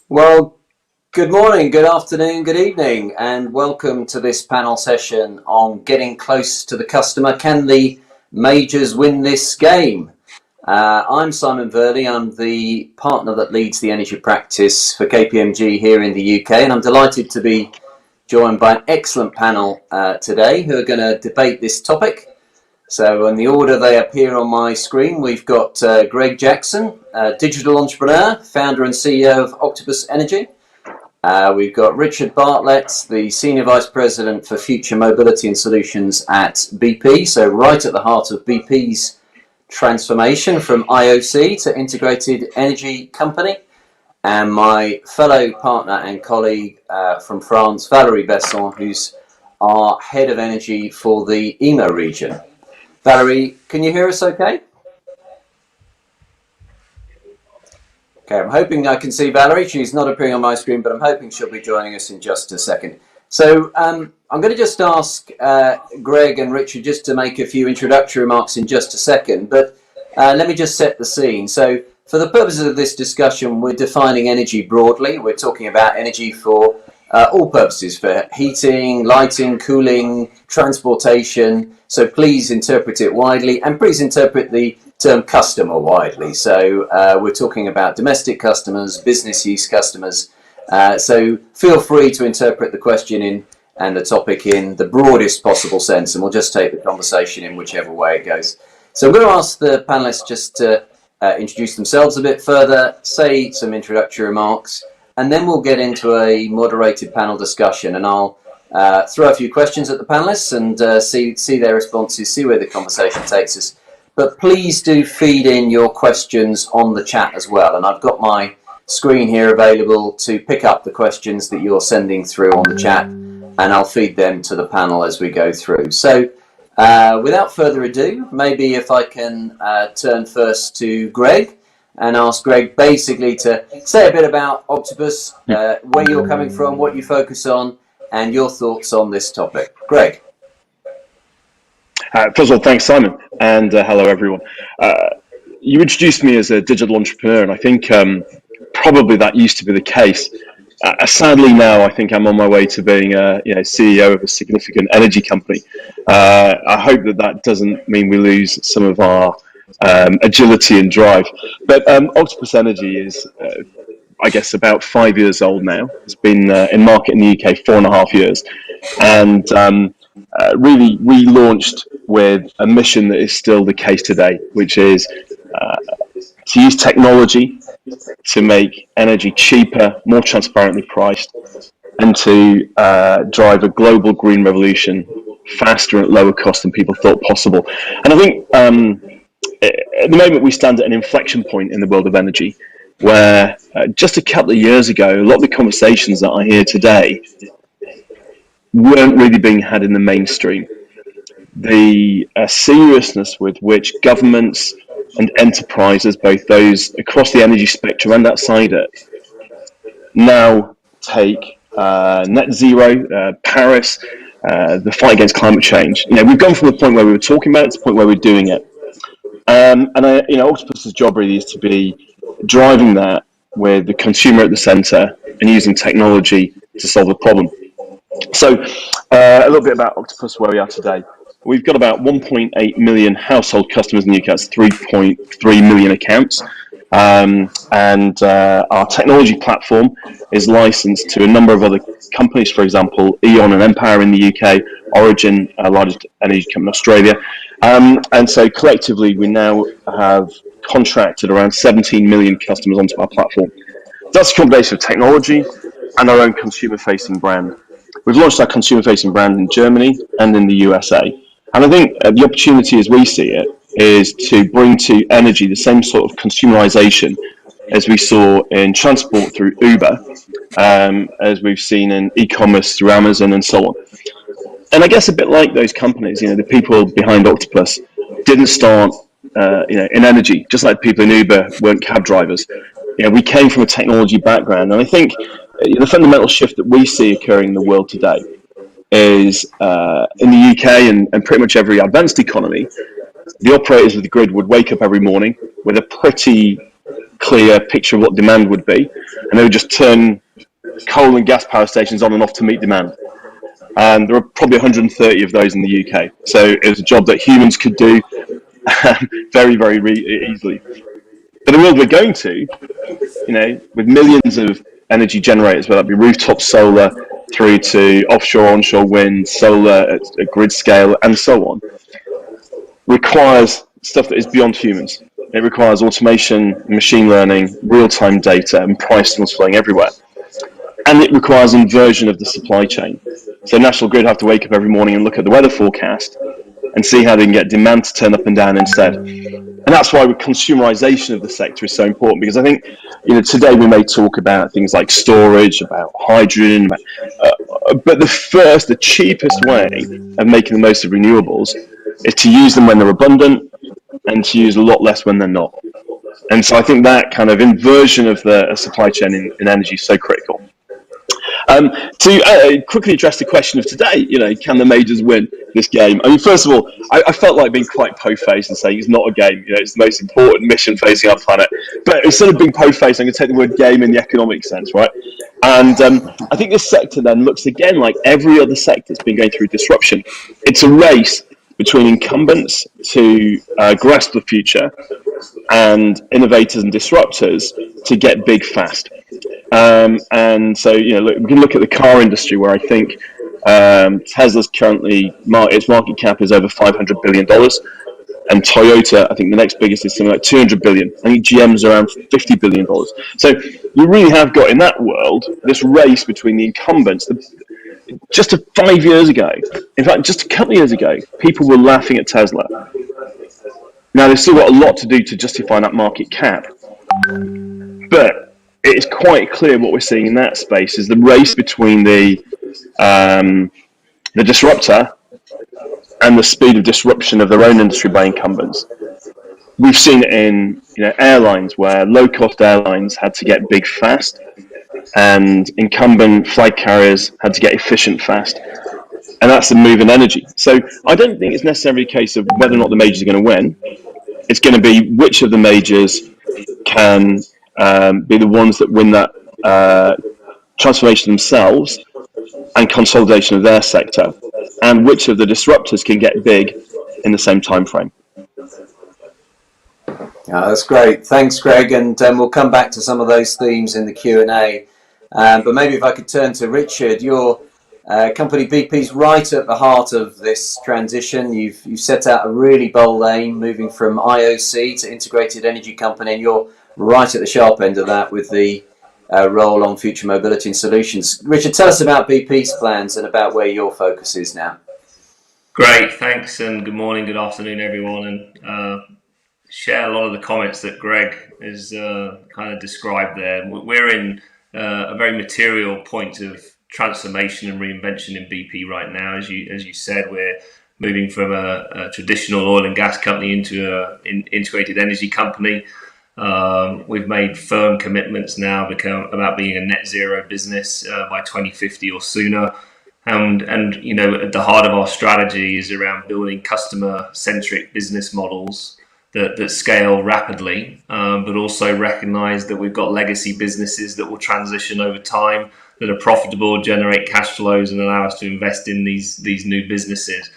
Well, good morning, good afternoon, good evening, and welcome to this panel session on getting close to the customer. Can the majors win this game? I'm Simon Verley. I'm the partner that leads the energy practice for KPMG here in the UK, and I'm delighted to be joined by an excellent panel today who are going to debate this topic. So in the order they appear on my screen, we've got Greg Jackson, digital entrepreneur, founder and CEO of Octopus Energy. We've got Richard Bartlett, the Senior Vice President for Future Mobility and Solutions at BP, so right at the heart of BP's transformation from IOC to Integrated Energy Company. And my fellow partner and colleague from France, Valérie Besson, who's our Head of Energy for the EMEA region. Valérie, can you hear us okay? Okay, I'm hoping I can see Valérie. She's not appearing on my screen, but I'm hoping she'll be joining us in just a second. So I'm going to just ask Greg and Richard just to make a few introductory remarks in just a second, but let me just set the scene. So for the purposes of this discussion, we're defining energy broadly. We're talking about energy for all purposes, for heating, lighting, cooling, transportation. So please interpret it widely, and please interpret the term customer widely. So we're talking about domestic customers, business use customers. So feel free to interpret the question in and the topic in the broadest possible sense, and we'll just take the conversation in whichever way it goes. So I'm going to ask the panelists just to introduce themselves a bit further, say some introductory remarks, and then we'll get into a moderated panel discussion, and I'll throw a few questions at the panelists and see their responses, see where the conversation takes us. But please do feed in your questions on the chat as well, and I've got my screen here available to pick up the questions that you're sending through on the chat, and I'll feed them to the panel as we go through. So without further ado, maybe if I can turn first to Greg and ask Greg basically to say a bit about Octopus, where you're coming from, what you focus on, and your thoughts on this topic. Greg. First of all, thanks, Simon, and hello, everyone. You introduced me as a digital entrepreneur, and I think probably that used to be the case. Sadly, now I think I'm on my way to being a CEO of a significant energy company. I hope that doesn't mean we lose some of our agility and drive. But Octopus Energy is, I guess, about 5 years old now. It's been in market in the UK 4.5 years, and really we launched with a mission that is still the case today, which is to use technology to make energy cheaper, more transparently priced, and to drive a global green revolution faster and at lower cost than people thought possible. And I think at the moment we stand at an inflection point in the world of energy, where just a couple of years ago, a lot of the conversations that I hear today weren't really being had in the mainstream. The seriousness with which governments and enterprises, both those across the energy spectrum and outside it, now take net zero, Paris, the fight against climate change. We've gone from the point where we were talking about it to the point where we're doing it. Octopus's job really is to be driving that with the consumer at the center and using technology to solve the problem. So a little bit about Octopus, where we are today. We've got about 1.8 million household customers in the UK. That's 3.3 million accounts. And our technology platform is licensed to a number of other companies, for example, E.ON and Empire in the UK, Origin, our largest energy company in Australia. And so collectively, we now have contracted around 17 million customers onto our platform. That's a combination of technology and our own consumer-facing brand. We've launched our consumer-facing brand in Germany and in the USA. And I think the opportunity as we see it is to bring to energy the same sort of consumerization as we saw in transport through Uber, as we've seen in e-commerce through Amazon and so on. And I guess a bit like those companies, the people behind Octopus didn't start in energy, just like people in Uber weren't cab drivers. We came from a technology background, and I think the fundamental shift that we see occurring in the world today is in the UK and pretty much every advanced economy, the operators of the grid would wake up every morning with a pretty clear picture of what demand would be, and they would just turn coal and gas power stations on and off to meet demand. And there are probably 130 of those in the UK. So it was a job that humans could do very, very easily. But the world we're going to, with millions of energy generators, whether that be rooftop solar through to offshore, onshore wind, solar at grid scale, and so on, requires stuff that is beyond humans. It requires automation, machine learning, real-time data, and price signals flowing everywhere. And it requires inversion of the supply chain. So National Grid have to wake up every morning and look at the weather forecast and see how they can get demand to turn up and down instead. And that's why consumerization of the sector is so important, because I think today we may talk about things like storage, about hydrogen, but the cheapest way of making the most of renewables is to use them when they're abundant and to use a lot less when they're not. And so I think that kind of inversion of the supply chain in energy is so critical. To quickly address the question of today, can the majors win this game? I mean, first of all, I felt like being quite po-faced and saying it's not a game. It's the most important mission facing our planet. But instead of being po-faced, I'm going to take the word game in the economic sense, right? And I think this sector then looks again like every other sector that's been going through disruption. It's a race between incumbents to grasp the future and innovators and disruptors to get big fast. And so, we can look at the car industry, where I think Tesla's currently, its market cap is over $500 billion. And Toyota, I think the next biggest is something like 200 billion. I think GM's around $50 billion. So you really have got in that world this race between the incumbents. Just 5 years ago, in fact, just a couple of years ago, people were laughing at Tesla. Now, they've still got a lot to do to justify that market cap. But it's quite clear what we're seeing in that space is the race between the disruptor and the speed of disruption of their own industry by incumbents. We've seen it in airlines, where low-cost airlines had to get big fast, and incumbent flag carriers had to get efficient fast. And that's the move in energy. So I don't think it's necessarily a case of whether or not the majors are going to win. It's going to be which of the majors can be the ones that win that transformation themselves and consolidation of their sector, and which of the disruptors can get big in the same time frame. That's great. Thanks, Greg. And we'll come back to some of those themes in the Q&A. But maybe if I could turn to Richard, your company BP's right at the heart of this transition. You've set out a really bold aim, moving from IOC to integrated energy company, and you're right at the sharp end of that with the role on future mobility and solutions. Richard, tell us about BP's plans and about where your focus is now. Great, thanks, and good morning, good afternoon, everyone. And share a lot of the comments that Greg has kind of described there. We're in a very material point of transformation and reinvention in BP right now. As you said, we're moving from a traditional oil and gas company into an integrated energy company. We've made firm commitments now about being a net zero business by 2050 or sooner. And at the heart of our strategy is around building customer-centric business models that scale rapidly, but also recognize that we've got legacy businesses that will transition over time, that are profitable, generate cash flows, and allow us to invest in these new businesses.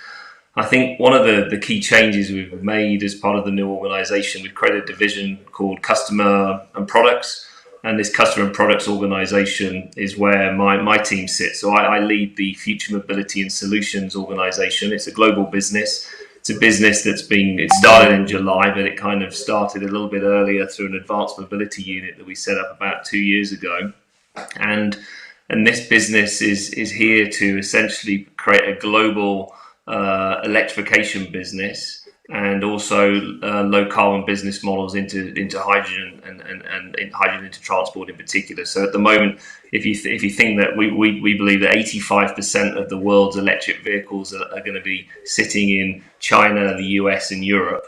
I think one of the key changes we've made as part of the new organization, we've created a division called Customer and Products. And this customer and products organization is where my team sits. So I lead the Future Mobility and Solutions organization. It's a global business. It's a business it started in July, but it kind of started a little bit earlier through an advanced mobility unit that we set up about 2 years ago. And this business is here to essentially create a global electrification business, and also low carbon business models into hydrogen and hydrogen into transport in particular. So at the moment, if you think that we believe that 85% of the world's electric vehicles are going to be sitting in China, the US, and Europe,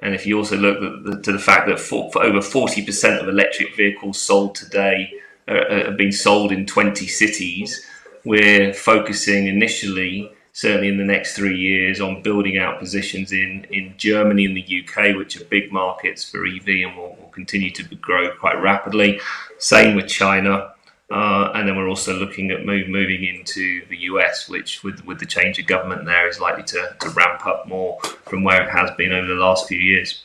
and if you also look to the fact that for over 40% of electric vehicles sold today are being sold in 20 cities, we're focusing initially certainly in the next 3 years on building out positions in Germany and the UK, which are big markets for EV and will continue to grow quite rapidly. Same with China. And then we're also looking at moving into the US, which with the change of government there is likely to ramp up more from where it has been over the last few years.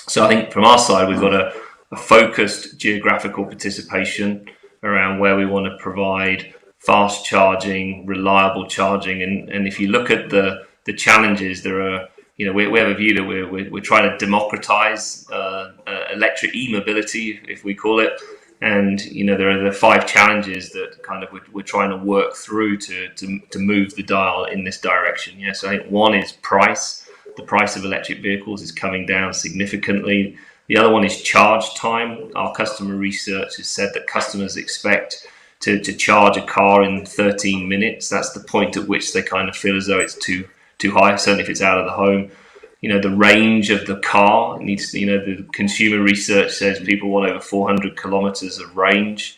So I think from our side, we've got a focused geographical participation around where we want to provide fast charging, reliable charging. And if you look at the challenges, there are, we have a view that we're trying to democratize electric e-mobility, if we call it. And there are the 5 challenges that kind of we're trying to work through to move the dial in this direction. Yeah, so I think one is price. The price of electric vehicles is coming down significantly. The other one is charge time. Our customer research has said that customers expect to charge a car in 13 minutes. That's the point at which they kind of feel as though it's too high, certainly if it's out of the home. The range of the car needs to, the consumer research says people want over 400 kilometers of range.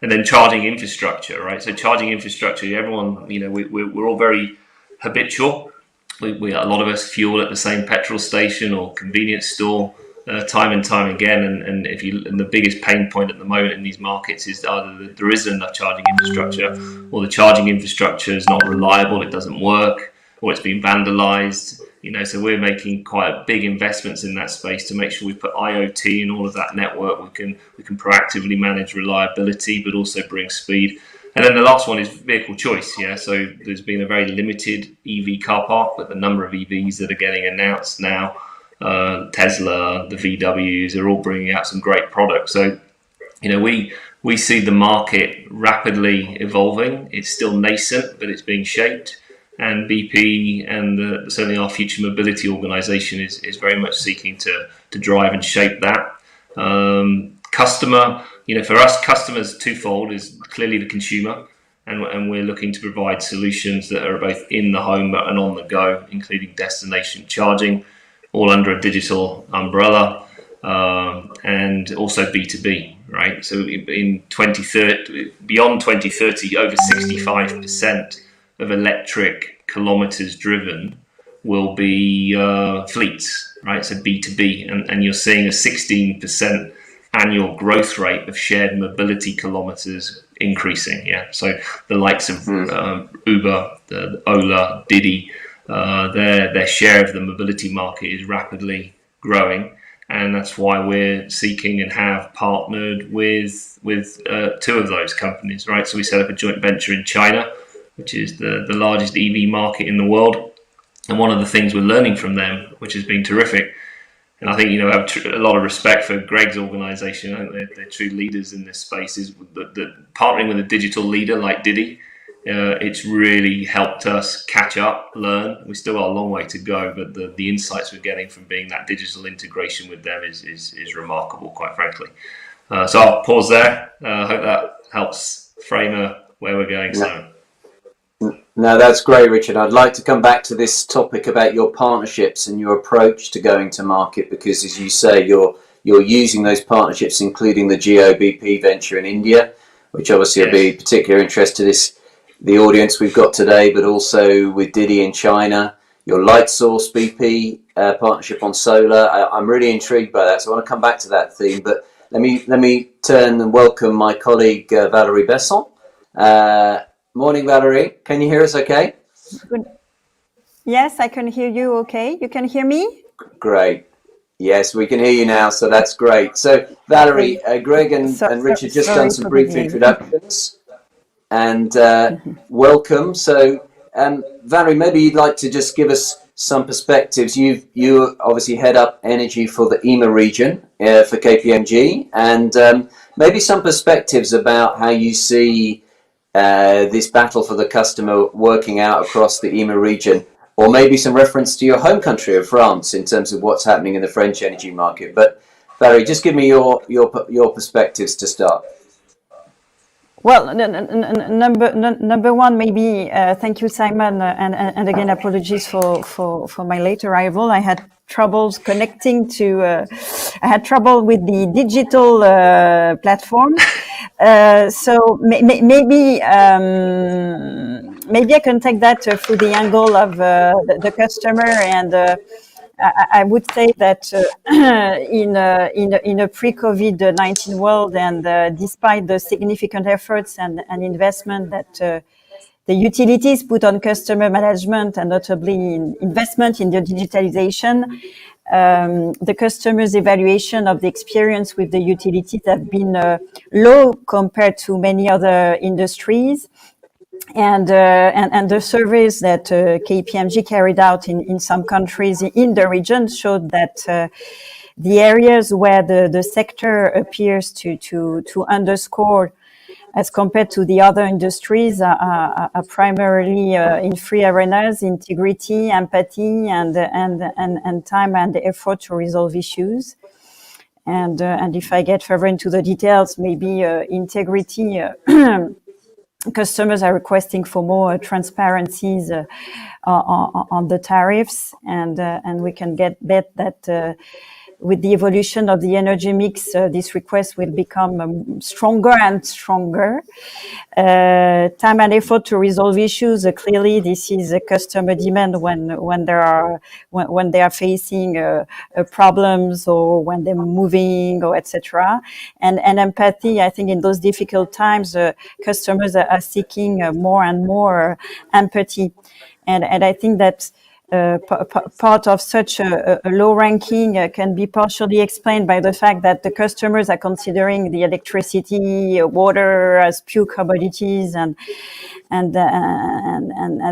And then charging infrastructure, right? So charging infrastructure, everyone, we're all very habitual. We a lot of us fuel at the same petrol station or convenience store time and time again. And the biggest pain point at the moment in these markets is either that there isn't enough charging infrastructure, or the charging infrastructure is not reliable, it doesn't work, or it's been vandalized. So we're making quite big investments in that space to make sure we put IoT in all of that network. We can proactively manage reliability, but also bring speed. And then the last one is vehicle choice. Yeah, so there's been a very limited EV car park, but the number of EVs that are getting announced now, Tesla, the VWs, are all bringing out some great products. So, we see the market rapidly evolving. It's still nascent, but it's being shaped. And BP and certainly our future mobility organization is very much seeking to drive and shape that. Customer, for us, customers twofold is clearly the consumer, and we're looking to provide solutions that are both in the home and on the go, including destination charging, all under a digital umbrella, and also B2B, right? So in 2030, beyond 2030, over 65% of electric kilometers driven will be fleets, right? So B2B, and you're seeing a 16% annual growth rate of shared mobility kilometers increasing. Yeah, so the likes of Uber, the Ola, Didi, their share of the mobility market is rapidly growing, and that's why we're seeking and have partnered with 2 of those companies, right? So we set up a joint venture in China, which is the largest EV market in the world. And one of the things we're learning from them, which has been terrific, and I think, I have a lot of respect for Greg's organization. I think they're true leaders in this space, is that partnering with a digital leader like Didi, it's really helped us catch up, learn. We still got a long way to go, but the insights we're getting from being that digital integration with them is remarkable, quite frankly. So I'll pause there. I hope that helps frame where we're going, Simon. No, that's great, Richard. I'd like to come back to this topic about your partnerships and your approach to going to market, because, as you say, you're using those partnerships, including the GeoBP venture in India, which obviously will be particular interest to the audience we've got today, but also with Didi in China, your Lightsource BP partnership on solar. I'm really intrigued by that, so I want to come back to that theme. But let me turn and welcome my colleague Valérie Besson. Morning, Valérie. Can you hear us okay? Good. Yes, I can hear you okay. You can hear me? Great. Yes, we can hear you now, so that's great. So, Valérie, Greg and Richard just done some brief introductions, and welcome. So, Valérie, maybe you'd like to just give us some perspectives. You obviously head up energy for the EMA region for KPMG, and maybe some perspectives about how you see this battle for the customer working out across the EMA region, or maybe some reference to your home country of France in terms of what's happening in the French energy market. But Valérie, just give me your perspectives to start. Well, number one, maybe thank you, Simon, and again apologies for my late arrival. I had troubles connecting to. I had trouble with the digital maybe I can take that through the angle of the customer, and I would say that in a pre-COVID-19 world, and despite the significant efforts and investment that the utilities put on customer management, and notably in investment in the digitalization, the customer's evaluation of the experience with the utilities have been low compared to many other industries. And the surveys that KPMG carried out in some countries in the region showed that the areas where the sector appears to underscore as compared to the other industries are primarily in three arenas: integrity, empathy, and time and effort to resolve issues. And if I get further into the details, maybe integrity. Customers are requesting for more transparencies on the tariffs, and we can bet that with the evolution of the energy mix, this request will become stronger and stronger. Time and effort to resolve issues. Clearly, this is a customer demand when they are facing problems, or when they're moving, or etc. And empathy. I think in those difficult times, customers are seeking more and more empathy, and I think that. Part of such a low ranking can be partially explained by the fact that the customers are considering the electricity, water as pure commodities, and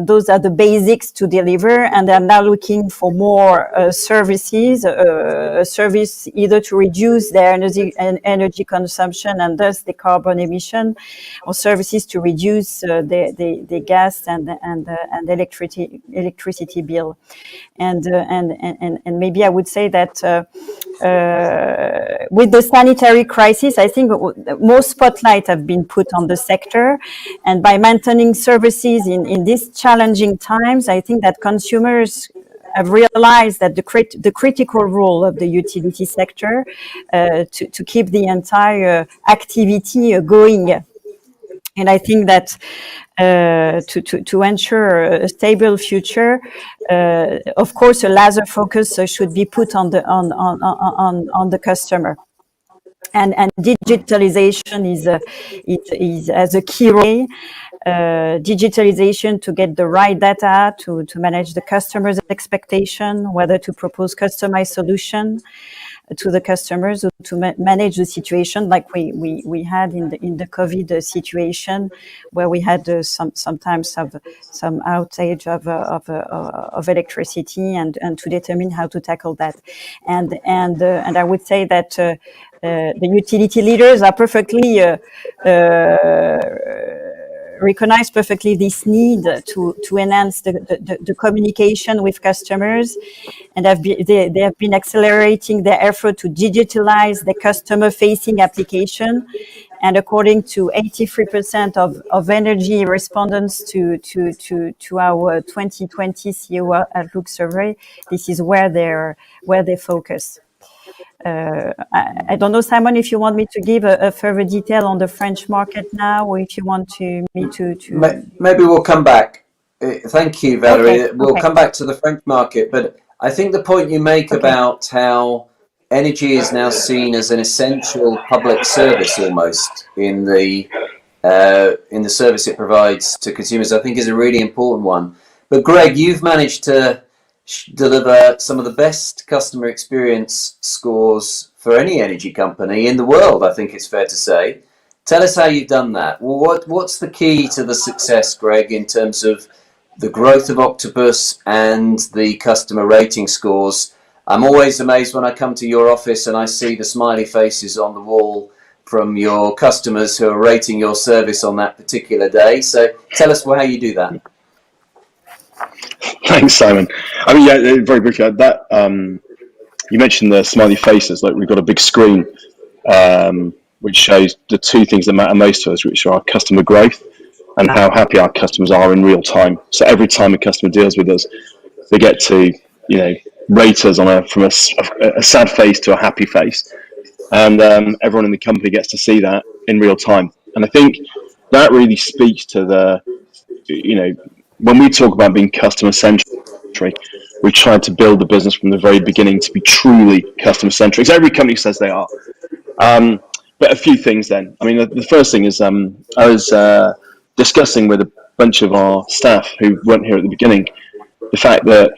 those are the basics to deliver, and they're now looking for more services, a service either to reduce their energy consumption and thus the carbon emission, or services to reduce the gas and electricity bill. And maybe I would say that with the sanitary crisis, I think most spotlight have been put on the sector, and by maintaining services in these challenging times, I think that consumers have realized that the critical role of the utility sector to keep the entire activity going. And I think that to ensure a stable future, of course, a laser focus should be put on the customer. And digitalization is as a key role. Digitalization to get the right data to manage the customer's expectation, whether to propose customized solution to the customers, or to manage the situation like we had in the COVID situation, where we had sometimes some outage of electricity, and to determine how to tackle that. And I would say that the utility leaders are perfectly recognize perfectly this need to enhance the communication with customers, and they have been accelerating their effort to digitalize the customer-facing application. And according to 83% of energy respondents to our 2020 CEO Outlook survey, this is where they focus. I don't know, Simon, if you want me to give a further detail on the French market now, or if you want me to... Maybe we'll come back. Thank you, Valerie. Okay, we'll come back to the French market, but I think the point you make about how energy is now seen as an essential public service almost in the service it provides to consumers, I think is a really important one. But Greg, you've managed to deliver some of the best customer experience scores for any energy company in the world, I think it's fair to say. Tell us how you've done that. Well, what's the key to the success, Greg, in terms of the growth of Octopus and the customer rating scores? I'm always amazed when I come to your office and I see the smiley faces on the wall from your customers who are rating your service on that particular day. So tell us how you do that. Thanks, Simon. I mean, yeah, very briefly, that you mentioned the smiley faces. Like, we've got a big screen which shows the two things that matter most to us, which are our customer growth and how happy our customers are in real time. So every time a customer deals with us, they get to, rate us from a sad face to a happy face, and everyone in the company gets to see that in real time. And I think that really speaks to the when we talk about being customer centric, we tried to build the business from the very beginning to be truly customer centric. So every company says they are. But a few things then. I mean, the first thing is I was discussing with a bunch of our staff who weren't here at the beginning the fact that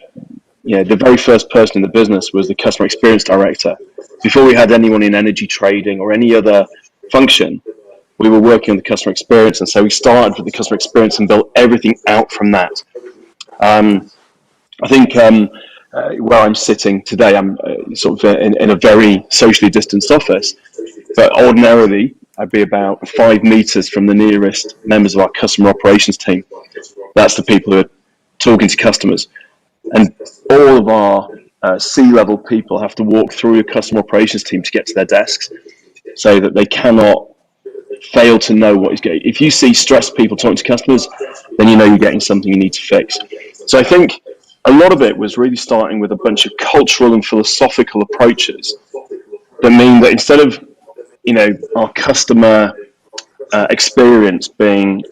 the very first person in the business was the customer experience director. Before we had anyone in energy trading or any other function, we were working on the customer experience, and so we started with the customer experience and built everything out from that. I think where I'm sitting today, I'm sort of in a very socially distanced office, but ordinarily I'd be about 5 meters from the nearest members of our customer operations team. That's the people who are talking to customers. And all of our C-level people have to walk through a customer operations team to get to their desks, so that they cannot fail to know what is going. If you see stressed people talking to customers, then you know you're getting something you need to fix. So I think a lot of it was really starting with a bunch of cultural and philosophical approaches that mean that instead of our customer experience being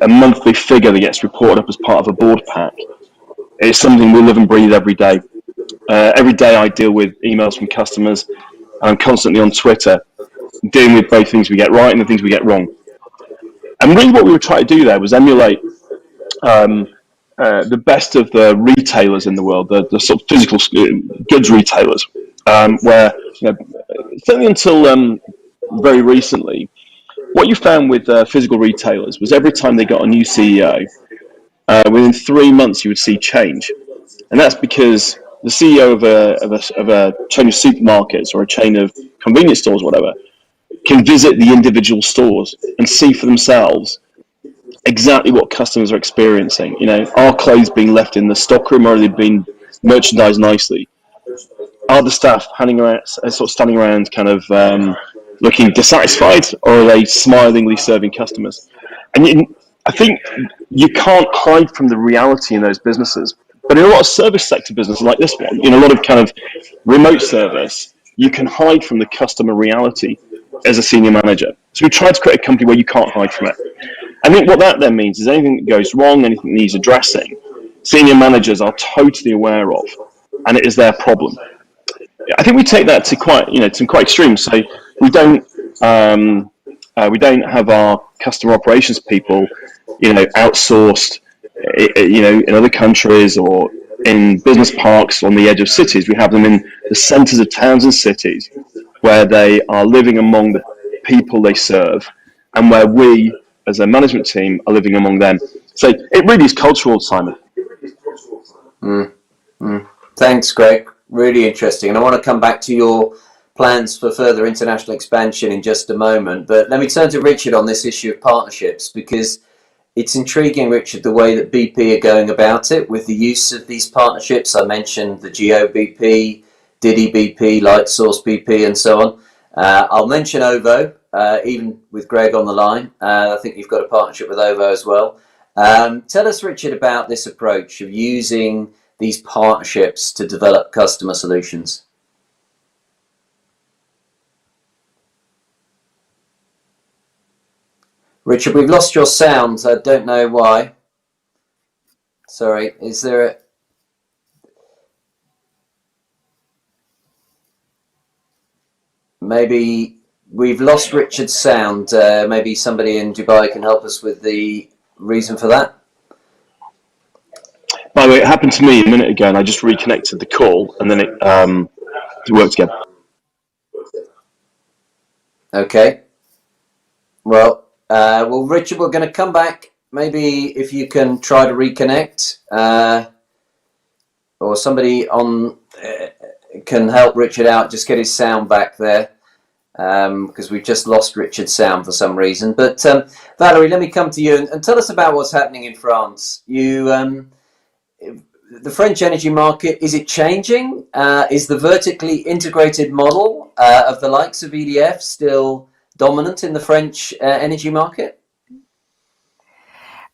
a monthly figure that gets reported up as part of a board pack, it's something we live and breathe every day. Every day I deal with emails from customers. I'm constantly on Twitter dealing with both things we get right and the things we get wrong. And really what we were trying to do there was emulate the best of the retailers in the world, the sort of physical goods retailers, where certainly until very recently, what you found with physical retailers was every time they got a new CEO, within 3 months you would see change. And that's because the CEO of a chain of supermarkets or a chain of convenience stores, whatever, can visit the individual stores and see for themselves exactly what customers are experiencing. Are clothes being left in the stockroom, or are they being merchandised nicely? Are the staff standing around kind of looking dissatisfied, or are they smilingly serving customers? And I think you can't hide from the reality in those businesses. But in a lot of service sector businesses like this one, in a lot of kind of remote service, you can hide from the customer reality as a senior manager. So we tried to create a company where you can't hide from it. I think what that then means is anything that goes wrong, anything that needs addressing, senior managers are totally aware of, and it is their problem. I think we take that to quite extreme. So we don't have our customer operations people, outsourced, in other countries or in business parks on the edge of cities. We have them in the centres of towns and cities, where they are living among the people they serve, and where we, as a management team, are living among them. So it really is cultural, Simon. Thanks, Greg. Really interesting. And I want to come back to your plans for further international expansion in just a moment. But let me turn to Richard on this issue of partnerships, because it's intriguing, Richard, the way that BP are going about it with the use of these partnerships. I mentioned the Geo BP, Diddy BP, Lightsource BP, and so on. I'll mention OVO, even with Greg on the line. I think you've got a partnership with OVO as well. Tell us, Richard, about this approach of using these partnerships to develop customer solutions. Richard, we've lost your sound. I don't know why. Sorry, is there a... Maybe we've lost Richard's sound. Maybe somebody in Dubai can help us with the reason for that. By the way, it happened to me a minute ago, and I just reconnected the call, and then it worked again. Okay. Well, Richard, we're going to come back. Maybe if you can try to reconnect, or somebody on can help Richard out, just get his sound back there, because we've just lost Richard's sound for some reason. But Valerie, let me come to you and tell us about what's happening in France. The French energy market, is it changing? Is the vertically integrated model of the likes of EDF still dominant in the French energy market?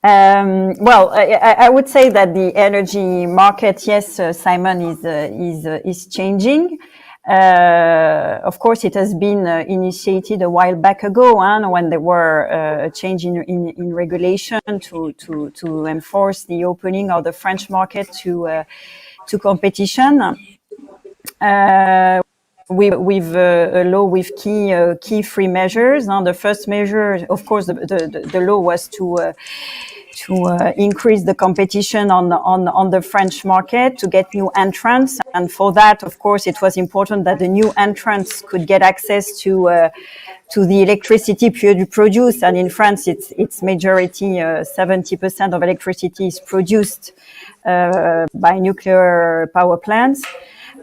Well, I would say that the energy market, yes, Simon, is changing. Of course, it has been initiated a while back ago, and when there were a change in regulation to enforce the opening of the French market to competition. With a law with key three measures. The first measure, of course, the law was to increase the competition on the French market, to get new entrants, and for that, of course, it was important that the new entrants could get access to the electricity produced. And in France, it's majority 70% of electricity is produced by nuclear power plants.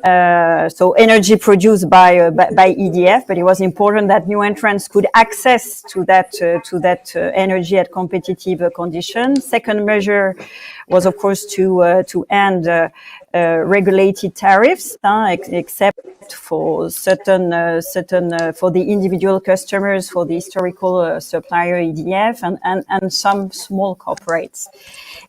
So energy produced by EDF, but it was important that new entrants could access to that energy at competitive conditions. Second measure was, of course, to end regulated tariffs, except for certain for the individual customers, for the historical supplier EDF, and some small corporates.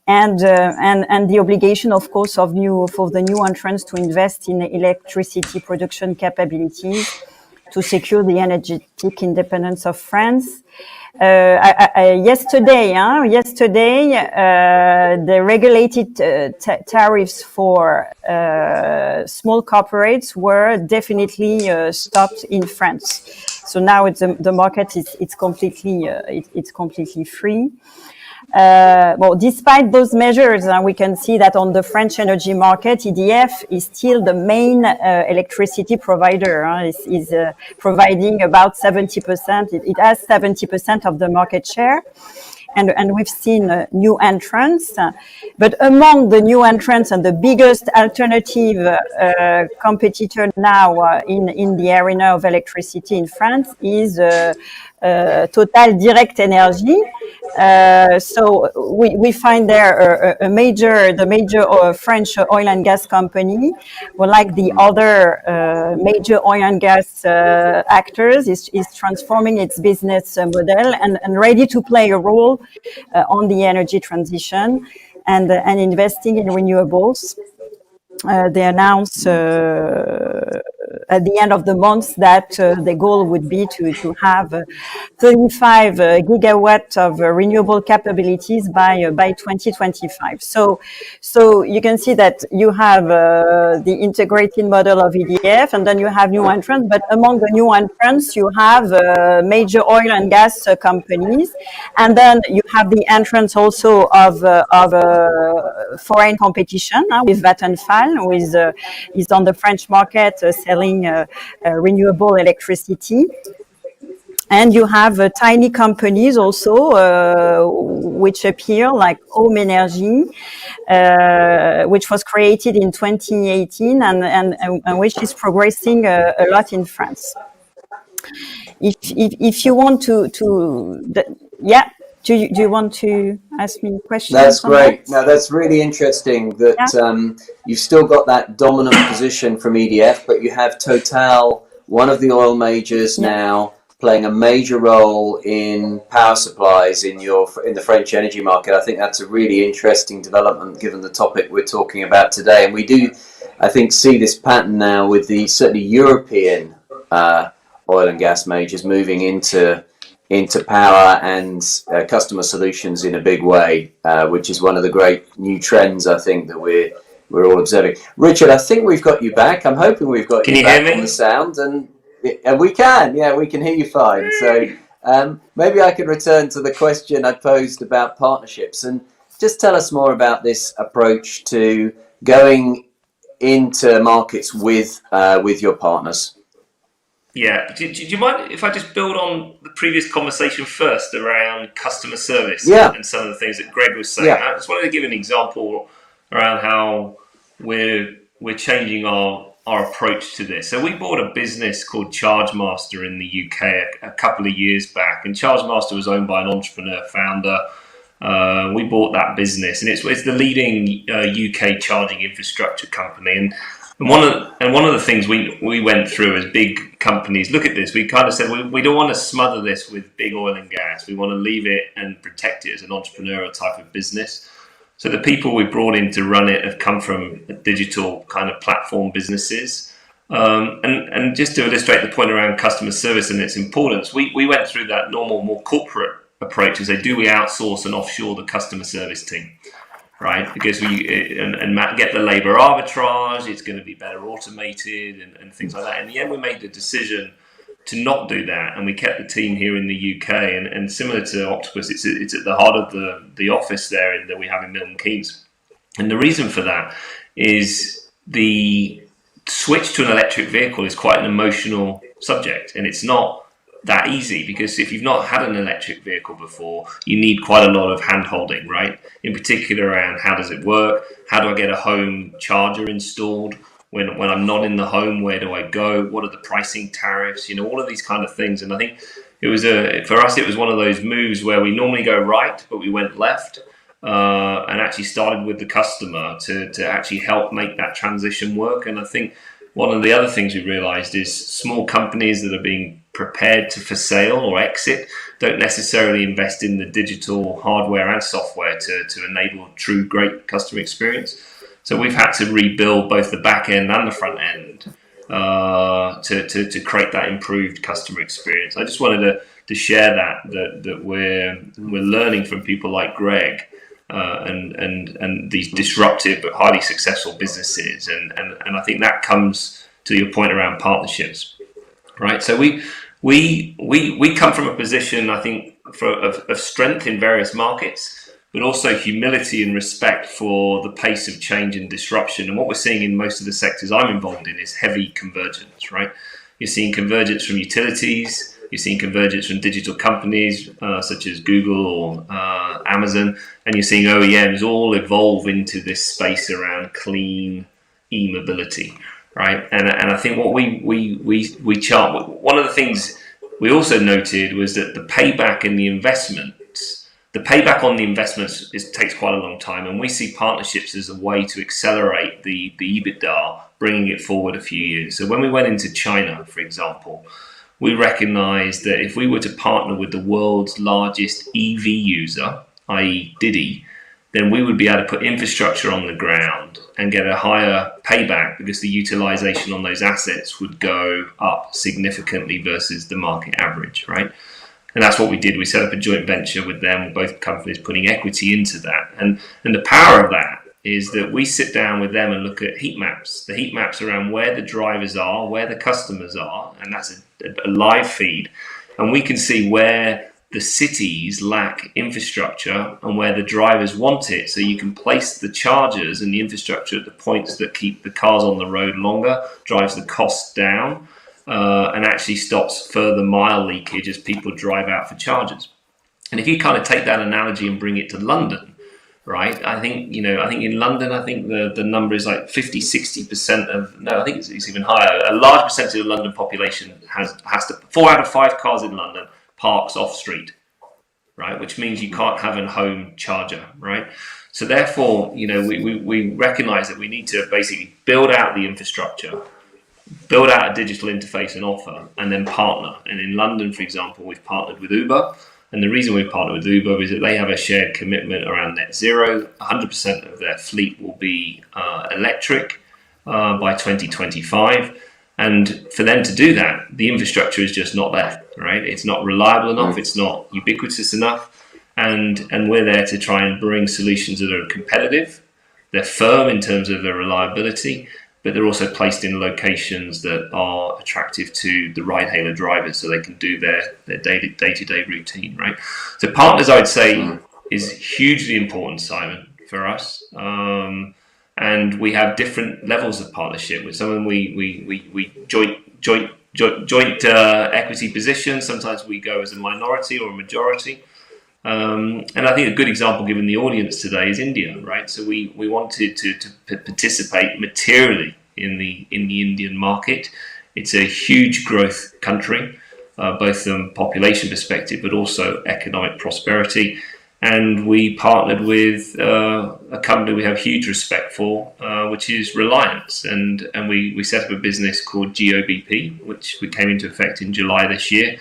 And the obligation, of course, for the new entrants to invest in electricity production capabilities to secure the energetic independence of France. Yesterday, the regulated tariffs for small corporates were definitely stopped in France. So now the market is completely free. Well, despite those measures, we can see that on the French energy market, EDF is still the main electricity provider. Is providing about 70%. It has 70% of the market share. And we've seen new entrants, but among the new entrants and the biggest alternative competitor now in the arena of electricity in France is Total Direct Energie. So we find there the major French oil and gas company, well, like the other major oil and gas actors, is transforming its business model and ready to play a role on the energy transition and investing in renewables. They announced at the end of the month that the goal would be to have 35 gigawatts of renewable capabilities by 2025. So you can see that you have the integrated model of EDF, and then you have new entrants. But among the new entrants, you have major oil and gas companies, and then you have the entrance also of foreign competition with Vattenfall, who is on the French market selling renewable electricity. And you have tiny companies also, which appear, like Home Energy, which was created in 2018 and which is progressing a lot in France. If you want do you want to ask me questions? That's great. No, that's really interesting that you've still got that dominant position from EDF, but you have Total, one of the oil majors now, playing a major role in power supplies in the French energy market. I think that's a really interesting development given the topic we're talking about today. And we do, I think, see this pattern now with the certainly European oil and gas majors moving into power and customer solutions in a big way, which is one of the great new trends, I think, that we're all observing. Richard, I think we've got you back. I'm hoping we've got you back on the sound, and we can hear you fine. So maybe I could return to the question I posed about partnerships, and just tell us more about this approach to going into markets with your partners. Yeah, do you mind if I just build on the previous conversation first around customer service and some of the things that Greg was saying? I just wanted to give an example around how we're changing our approach to this. So we bought a business called ChargeMaster in the UK a couple of years back, and ChargeMaster was owned by an entrepreneur founder. We bought that business, and it's the leading UK charging infrastructure company. And one of the things we went through as big companies, look at this, we kind of said we don't want to smother this with big oil and gas. We want to leave it and protect it as an entrepreneurial type of business. So the people we brought in to run it have come from digital kind of platform businesses. And just to illustrate the point around customer service and its importance, we went through that normal, more corporate approach and say, do we outsource and offshore the customer service team? Right, because and get the labor arbitrage, it's going to be better automated and things like that. In the end, we made the decision to not do that, and we kept the team here in the UK. And similar to Octopus, it's at the heart of the office there that we have in Milton Keynes. And the reason for that is the switch to an electric vehicle is quite an emotional subject, and it's not that easy, because if you've not had an electric vehicle before, you need quite a lot of hand holding, right? In particular around how does it work? How do I get a home charger installed? When I'm not in the home, where do I go? What are the pricing tariffs? You know, all of these kind of things. And I think it was for us, it was one of those moves where we normally go right, but we went left, and actually started with the customer to actually help make that transition work. And I think one of the other things we realized is small companies that are being prepared for sale or exit don't necessarily invest in the digital hardware and software to enable true great customer experience. So we've had to rebuild both the back end and the front end to create that improved customer experience. I just wanted to share that we're learning from people like Greg and these disruptive but highly successful businesses, and I think that comes to your point around partnerships, right? So we come from a position, I think, of strength in various markets, but also humility and respect for the pace of change and disruption. And what we're seeing in most of the sectors I'm involved in is heavy convergence, right? You're seeing convergence from utilities. You're seeing convergence from digital companies such as Google or Amazon, and you're seeing OEMs all evolve into this space around clean e-mobility, right? And I think what we chart, one of the things we also noted was that the payback on the investments takes quite a long time, and we see partnerships as a way to accelerate the EBITDA, bringing it forward a few years. So when we went into China, for example, we recognized that if we were to partner with the world's largest EV user, i.e. Didi, then we would be able to put infrastructure on the ground and get a higher payback, because the utilization on those assets would go up significantly versus the market average, right? And that's what we did. We set up a joint venture with them, both companies putting equity into that. And the power of that is that we sit down with them and look at heat maps, the heat maps around where the drivers are, where the customers are, and that's a live feed. And we can see where the cities lack infrastructure and where the drivers want it. So you can place the chargers and the infrastructure at the points that keep the cars on the road longer, drives the costs down, and actually stops further mile leakage as people drive out for chargers. And if you kind of take that analogy and bring it to London, right? I think in London, I think the number is like 50-60% of, no, I think it's even higher. A large percentage of the London population has to, 4 out of 5 cars in London parks off street, right? Which means you can't have a home charger, right? So therefore, we recognize that we need to basically build out the infrastructure, build out a digital interface and offer, and then partner. And in London, for example, we've partnered with Uber. And the reason we partner with Uber is that they have a shared commitment around net zero. 100% of their fleet will be electric by 2025. And for them to do that, the infrastructure is just not there, right? It's not reliable enough. It's not ubiquitous enough. And we're there to try and bring solutions that are competitive. They're firm in terms of their reliability, but they're also placed in locations that are attractive to the ride-hailer drivers so they can do their day-to-day routine, right? So partners, I would say, is hugely important, Simon, for us. And we have different levels of partnership. With some of them, we joint equity positions. Sometimes we go as a minority or a majority. And I think a good example, given the audience today, is India, right? So we wanted to participate materially in the Indian market. It's a huge growth country, both from population perspective, but also economic prosperity. And we partnered with a company we have huge respect for, which is Reliance. And we set up a business called GOBP, which we came into effect in July this year.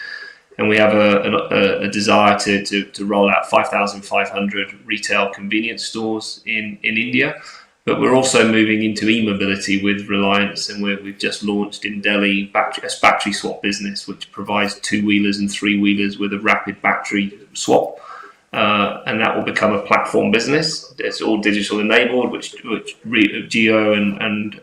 And we have a desire to roll out 5,500 retail convenience stores in India. But we're also moving into e-mobility with Reliance, and we've just launched in Delhi a battery swap business, which provides 2-wheelers and 3-wheelers with a rapid battery swap. And that will become a platform business. It's all digital enabled, which Geo and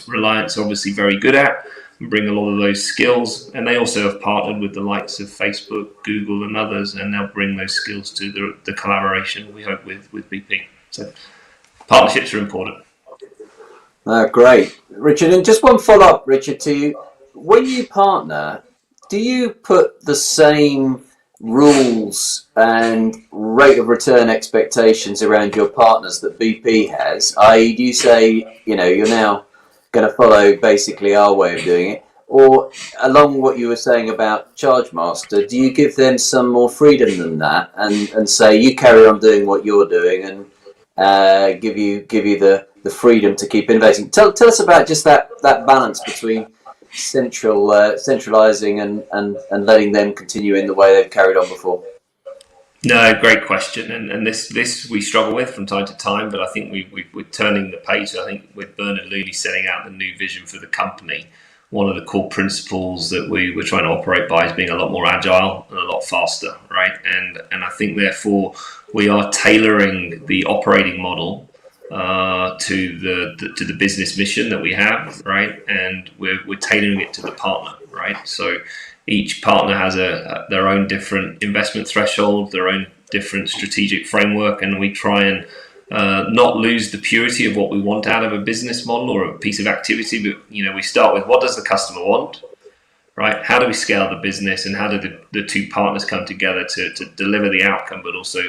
Reliance are obviously very good at, and bring a lot of those skills. And they also have partnered with the likes of Facebook, Google, and others, and they'll bring those skills to the collaboration, we hope, with BP. So partnerships are important. Great. Richard, and just one follow-up, Richard, to you. When you partner, do you put the same rules and rate of return expectations around your partners that BP has? I.e., do you say, you're now going to follow basically our way of doing it? Or along what you were saying about Chargemaster, do you give them some more freedom than that and say you carry on doing what you're doing and give you the freedom to keep innovating? Tell us about just that balance between centralizing and letting them continue in the way they've carried on before. No, great question, and this we struggle with from time to time, but I think we're turning the page. I think with Bernard Looney setting out the new vision for the company, one of the core principles that we're trying to operate by is being a lot more agile and a lot faster, right? And I think therefore we are tailoring the operating model to the business mission that we have, right? And we're tailoring it to the partner, right? So each partner has their own different investment threshold, their own different strategic framework, and we try and not lose the purity of what we want out of a business model or a piece of activity. But we start with, what does the customer want, right? How do we scale the business, and how do the two partners come together to deliver the outcome, but also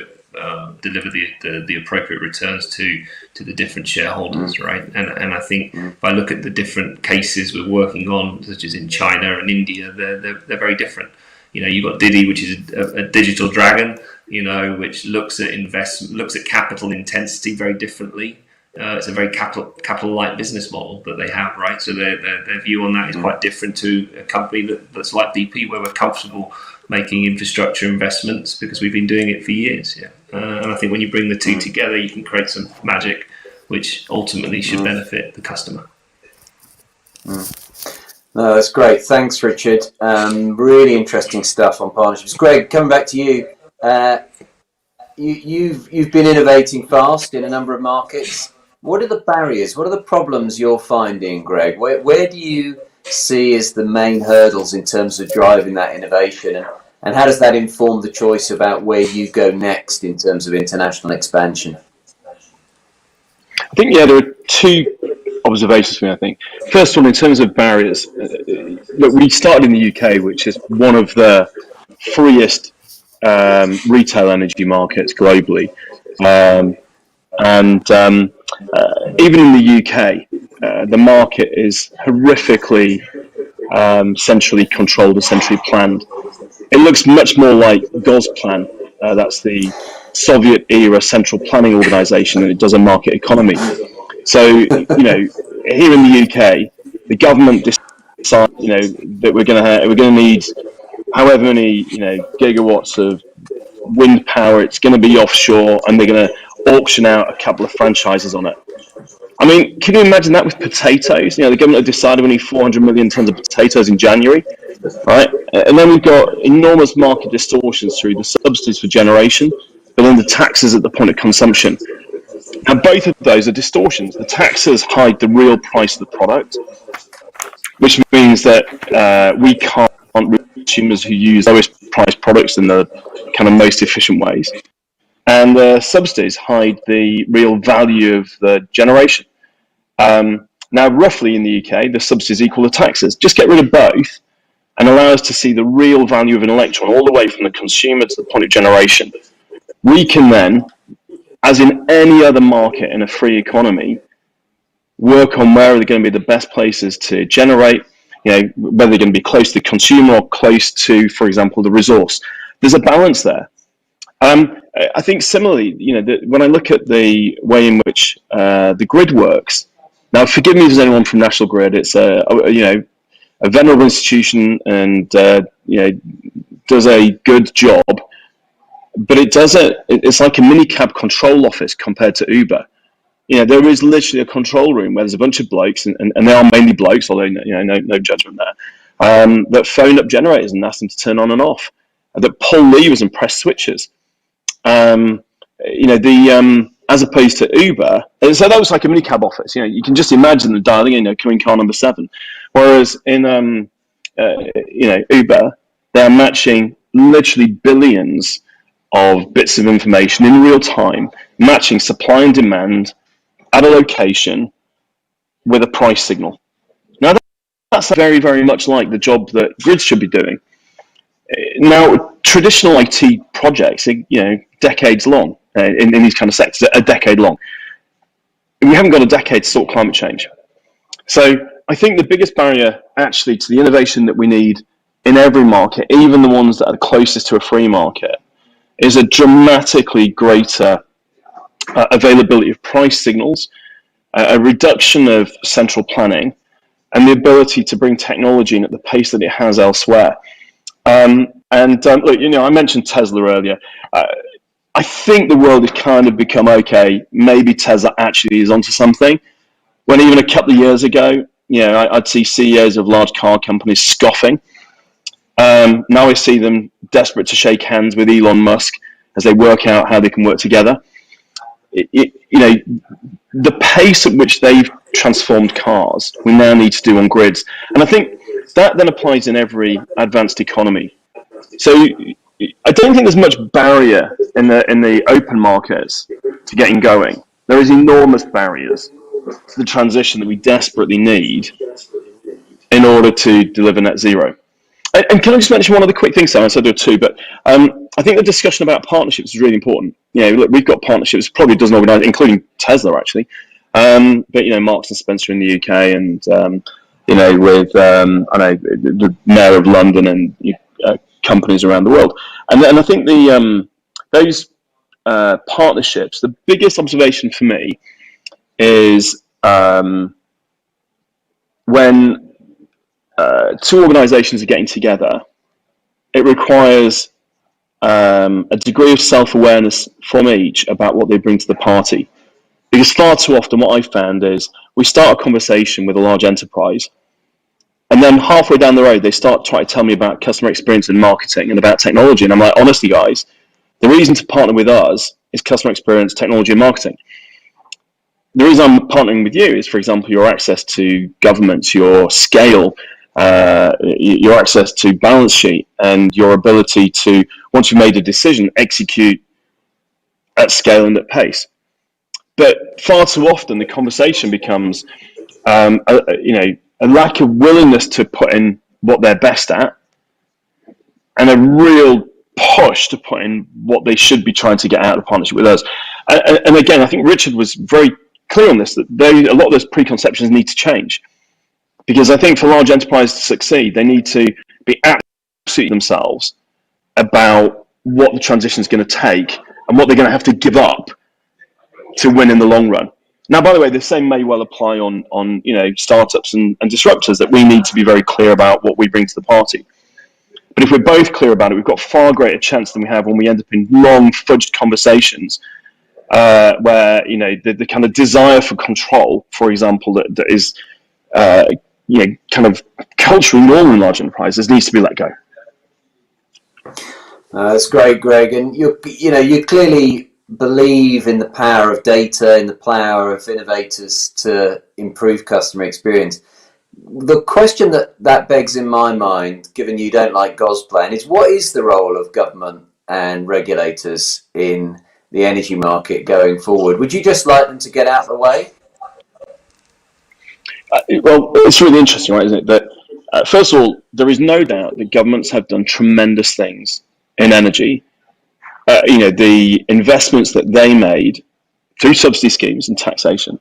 deliver the appropriate returns to the different shareholders, right? And I think if I look at the different cases we're working on, such as in China and India, they're very different. You've got Didi, which is a digital dragon, which looks at capital intensity very differently. It's a very capital light business model that they have, right? So their view on that is quite different to a company that's like BP, where we're comfortable making infrastructure investments because we've been doing it for years. Yeah. And I think when you bring the two together, you can create some magic, which ultimately should benefit the customer. No, that's great. Thanks, Richard. Really interesting stuff on partnerships. Greg, coming back to you. You've been innovating fast in a number of markets. What are the barriers? What are the problems you're finding, Greg? Where do you see as the main hurdles in terms of driving that innovation, and how does that inform the choice about where you go next in terms of international expansion? I think, there are two observations for me, I think. First one, in terms of barriers, look, we started in the UK, which is one of the freest retail energy markets globally. Even in the UK, the market is horrifically centrally controlled and centrally planned. It looks much more like Gosplan, that's the Soviet era central planning organization, than it does a market economy. So, here in the UK, the government decides, that we're going to need however many, gigawatts of wind power. It's going to be offshore, and they're going to auction out a couple of franchises on it. I mean, can you imagine that with potatoes? The government have decided we need 400 million tons of potatoes in January, right? And then we've got enormous market distortions through the subsidies for generation, but then the taxes at the point of consumption. And both of those are distortions. The taxes hide the real price of the product, which means that we can't reach consumers who use lowest priced products in the kind of most efficient ways. And the subsidies hide the real value of the generation. Now, roughly in the UK, the subsidies equal the taxes. Just get rid of both and allow us to see the real value of an electron all the way from the consumer to the point of generation. We can then, as in any other market in a free economy, work on where are they going to be the best places to generate, whether they're going to be close to the consumer or close to, for example, the resource. There's a balance there. I think similarly, when I look at the way in which the grid works, now forgive me if there's anyone from National Grid, it's a venerable institution and does a good job, but it's like a mini cab control office compared to Uber. there is literally a control room where there's a bunch of blokes, and they are mainly blokes, although no judgment there, that phone up generators and ask them to turn on and off, that pull levers and press switches. As opposed to Uber, so that was like a mini cab office. You can just imagine the dialing in, coming car number 7. Whereas in Uber, they're matching literally billions of bits of information in real time, matching supply and demand at a location with a price signal. Now that's very, very much like the job that grids should be doing. Now, traditional IT projects are, decades long in these kind of sectors, a decade long. We haven't got a decade to sort climate change. So I think the biggest barrier actually to the innovation that we need in every market, even the ones that are closest to a free market, is a dramatically greater availability of price signals, a reduction of central planning, and the ability to bring technology in at the pace that it has elsewhere. Look, I mentioned Tesla earlier. I think the world has kind of become, okay, maybe Tesla actually is onto something. When even a couple of years ago, I'd see CEOs of large car companies scoffing. Now I see them desperate to shake hands with Elon Musk as they work out how they can work together. The pace at which they've transformed cars, we now need to do on grids. And I think that then applies in every advanced economy. So I don't think there's much barrier in the open markets to getting going. There is enormous barriers to the transition that we desperately need in order to deliver net zero. And can I just mention one other quick thing, Simon? I said there are two, but I think the discussion about partnerships is really important. Look, we've got partnerships, probably a dozen organisations, including Tesla, actually. But Marks and Spencer in the UK, and with the Mayor of London and companies around the world. And I think those partnerships, the biggest observation for me is when two organisations are getting together, it requires a degree of self-awareness from each about what they bring to the party. Because far too often what I've found is we start a conversation with a large enterprise, and then halfway down the road they start trying to tell me about customer experience and marketing and about technology. And I'm like, honestly guys, the reason to partner with us is customer experience, technology and marketing. The reason I'm partnering with you is, for example, your access to governments, your scale, your access to balance sheet, and your ability to, once you've made a decision, execute at scale and at pace. But far too often the conversation becomes a lack of willingness to put in what they're best at, and a real push to put in what they should be trying to get out of partnership with us. And again, I think Richard was very clear on this, that a lot of those preconceptions need to change. Because I think for large enterprises to succeed, they need to be absolutely themselves about what the transition is going to take and what they're going to have to give up to win in the long run. Now, by the way, the same may well apply on startups and disruptors, that we need to be very clear about what we bring to the party. But if we're both clear about it, we've got far greater chance than we have when we end up in long, fudged conversations where the kind of desire for control, for example, that is kind of culturally normal in large enterprises, needs to be let go. That's great, Greg. And you clearly believe in the power of data, in the power of innovators to improve customer experience. The question that begs in my mind, given you don't like Gosplan, is what is the role of government and regulators in the energy market going forward? Would you just like them to get out of the way? Well, it's really interesting, right, isn't it? That first of all, there is no doubt that governments have done tremendous things in energy. The investments that they made through subsidy schemes and taxation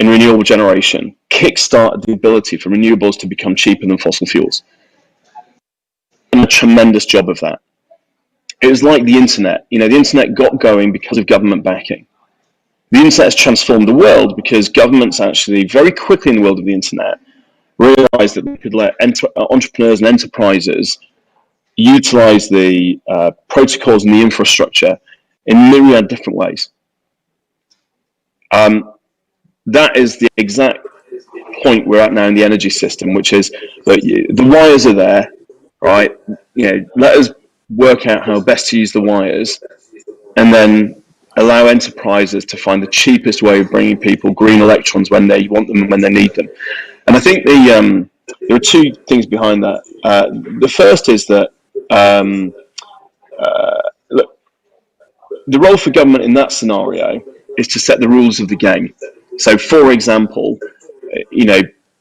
in renewable generation kickstarted the ability for renewables to become cheaper than fossil fuels. And a tremendous job of that. It was like the internet. The internet got going because of government backing. The internet has transformed the world because governments actually very quickly in the world of the internet realized that they could let entrepreneurs and enterprises utilize the protocols and the infrastructure in myriad different ways. that is the exact point we're at now in the energy system, which is that the wires are there, right? Let us work out how best to use the wires, and then allow enterprises to find the cheapest way of bringing people green electrons when they want them and when they need them. And I think there are two things behind that. The first is that look, the role for government in that scenario is to set the rules of the game. So, for example,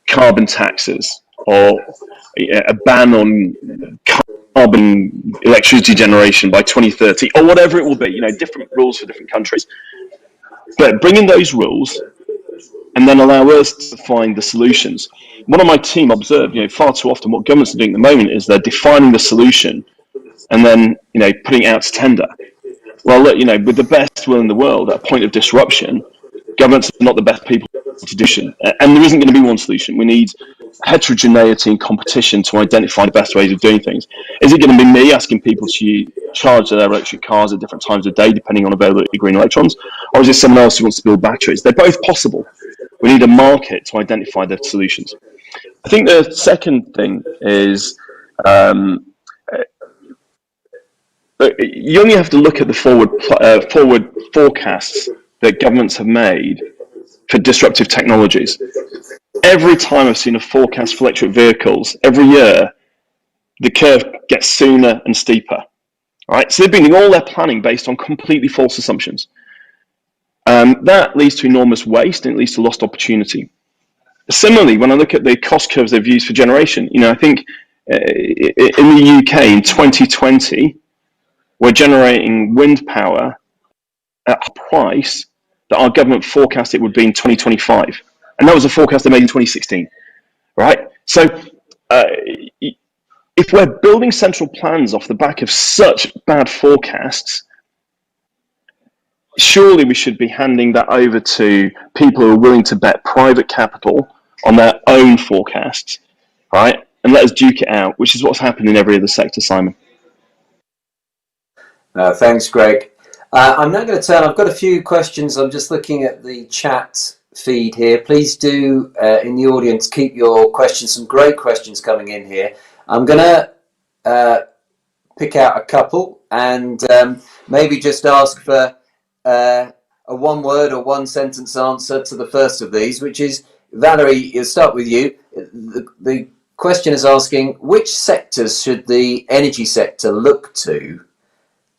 carbon taxes or a ban on carbon electricity generation by 2030 or whatever it will be, different rules for different countries. But bring in those rules and then allow us to find the solutions. One of my team observed, far too often what governments are doing at the moment is they're defining the solution and then, putting it out to tender. Well, look, with the best will in the world, at a point of disruption, governments are not the best people to do it. And there isn't going to be one solution. We need heterogeneity and competition to identify the best ways of doing things. Is it going to be me asking people to charge their electric cars at different times of day, depending on availability of green electrons? Or is it someone else who wants to build batteries? They're both possible. We need a market to identify the solutions. I think the second thing is you only have to look at the forward forecasts that governments have made for disruptive technologies. Every time I've seen a forecast for electric vehicles, every year, the curve gets sooner and steeper. Right? So they've been doing all their planning based on completely false assumptions. That leads to enormous waste and it leads to lost opportunity. Similarly, when I look at the cost curves they've used for generation, I think in the UK in 2020, we're generating wind power at a price that our government forecast it would be in 2025. And that was a forecast they made in 2016, right? So if we're building central plans off the back of such bad forecasts, surely we should be handing that over to people who are willing to bet private capital on their own forecasts, right? And let us duke it out, which is what's happened in every other sector, Simon. Thanks, Greg. I'm now going to turn, I've got a few questions. I'm just looking at the chat feed here. Please do, in the audience, keep your questions, some great questions coming in here. I'm going to pick out a couple and maybe just ask for a one-word or one-sentence answer to the first of these, which is, Valerie, we'll start with you. The question is asking, which sectors should the energy sector look to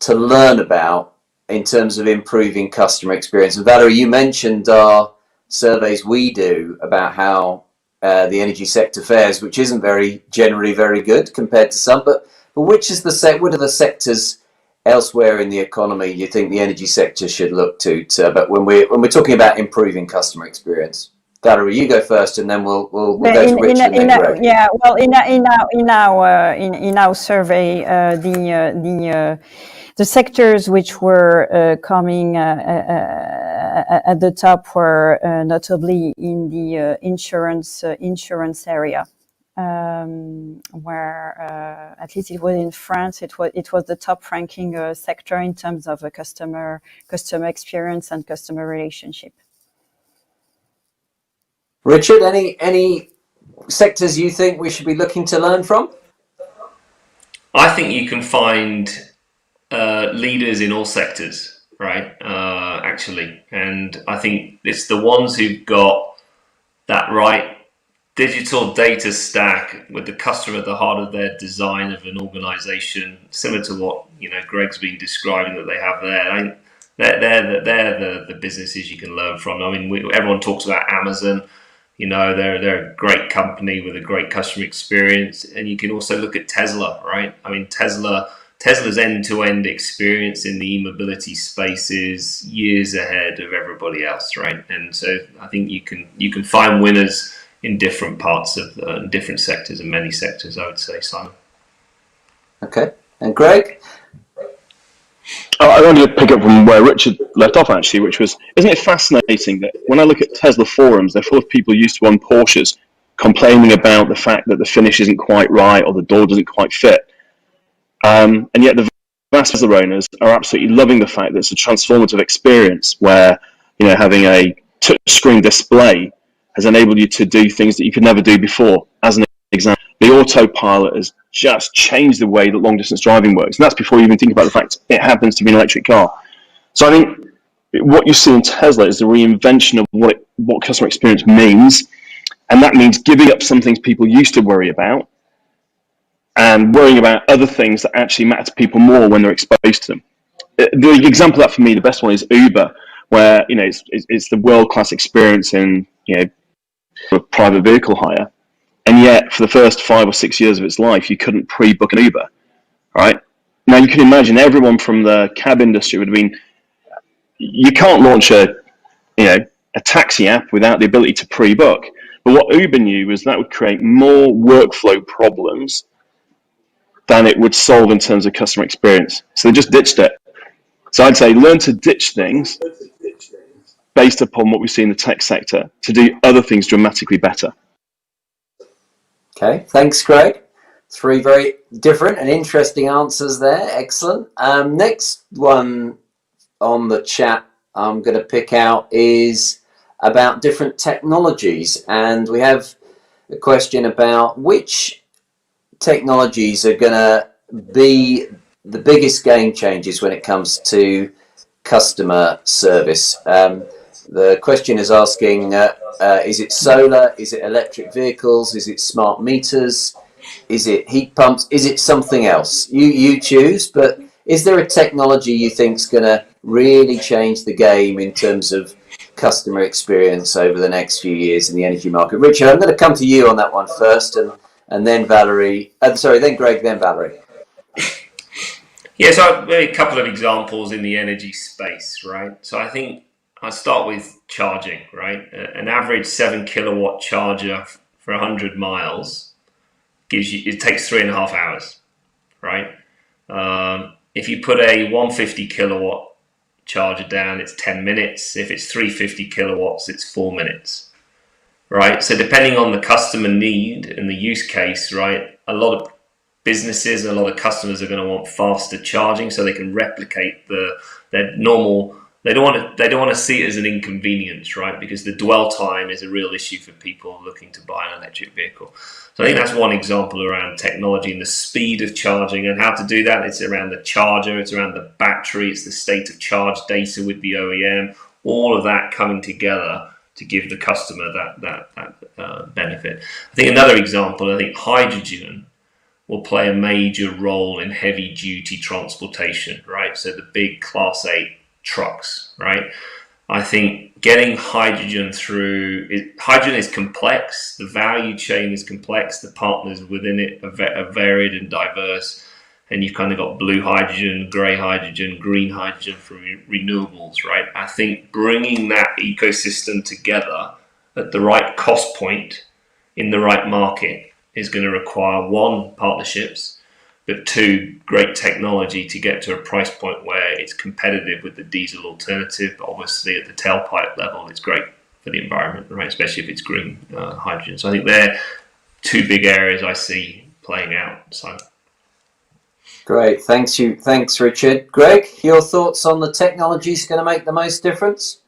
learn about in terms of improving customer experience? And Valerie, you mentioned our surveys we do about how the energy sector fares, which isn't generally very good compared to some, but what are the sectors elsewhere in the economy you think the energy sector should look to but when we're talking about improving customer experience? Valerie, you go first, and then we'll go to Richard and then Greg. Yeah, well, in our survey, the sectors which were coming at the top were notably in the insurance area, where at least it was in France, it was the top ranking sector in terms of customer experience and customer relationship. Richard, any sectors you think we should be looking to learn from? I think you can find leaders in all sectors, right? Actually, and I think it's the ones who've got that right digital data stack with the customer at the heart of their design of an organization, similar to what Greg's been describing that they have there. They're the businesses you can learn from. I mean, everyone talks about Amazon. They're a great company with a great customer experience, and you can also look at Tesla, right? I mean, Tesla's end-to-end experience in the e-mobility space is years ahead of everybody else, right? And so I think you can find winners in different parts of different sectors and many sectors, I would say, Simon. Okay, and Greg? I wanted to pick up from where Richard left off, actually, which was, isn't it fascinating that when I look at Tesla forums, they're full of people who used to own Porsches complaining about the fact that the finish isn't quite right or the door doesn't quite fit. And yet the vast Tesla owners are absolutely loving the fact that it's a transformative experience where, having a touchscreen display has enabled you to do things that you could never do before. As an example, the autopilot has just changed the way that long distance driving works. And that's before you even think about the fact it happens to be an electric car. So I think what you see in Tesla is the reinvention of what customer experience means. And that means giving up some things people used to worry about and worrying about other things that actually matter to people more when they're exposed to them. The example of that for me, the best one is Uber, where it's the world-class experience in private vehicle hire, and yet for the first 5 or 6 years of its life, you couldn't pre-book an Uber, right? Now you can imagine everyone from the cab industry would have been, you can't launch a taxi app without the ability to pre-book. But what Uber knew was that would create more workflow problems than it would solve in terms of customer experience. So they just ditched it. So I'd say learn to ditch things based upon what we see in the tech sector to do other things dramatically better. Okay, thanks, Greg. 3 very different and interesting answers there. Excellent. Next one on the chat I'm going to pick out is about different technologies, and we have a question about which technologies are going to be the biggest game changers when it comes to customer service. The question is asking, is it solar, is it electric vehicles, is it smart meters, is it heat pumps, is it something else? You choose, but is there a technology you think is going to really change the game in terms of customer experience over the next few years in the energy market? Richard, I'm going to come to you on that one first, and then Valerie. Then Greg, then Valerie. Yeah, so a couple of examples in the energy space, right? So I think I'll start with charging, right? An average 7 kilowatt charger for 100 miles it takes 3.5 hours, right? If you put a 150 kilowatt charger down, it's 10 minutes. If it's 350 kilowatts, it's 4 minutes, right? So depending on the customer need and the use case, right, a lot of businesses and a lot of customers are going to want faster charging so they can replicate their normal. They don't want to see it as an inconvenience, right? Because the dwell time is a real issue for people looking to buy an electric vehicle. So I think that's one example around technology and the speed of charging and how to do that. It's around the charger, it's around the battery, it's the state of charge data with the OEM, all of that coming together to give the customer that benefit. I think another example, I think hydrogen will play a major role in heavy duty transportation, right? So the big Class 8 trucks, right? I think getting hydrogen hydrogen is complex, the value chain is complex, the partners within it are varied and diverse, and you've kind of got blue hydrogen, grey hydrogen, green hydrogen from renewables, right? I think bringing that ecosystem together at the right cost point in the right market is going to require 1, partnerships, but 2, great technology to get to a price point where it's competitive with the diesel alternative. But obviously at the tailpipe level, it's great for the environment, right? Especially if it's green hydrogen. So I think they're 2 big areas I see playing out. So. Great, thanks, Richard. Greg, your thoughts on the technologies going to make the most difference?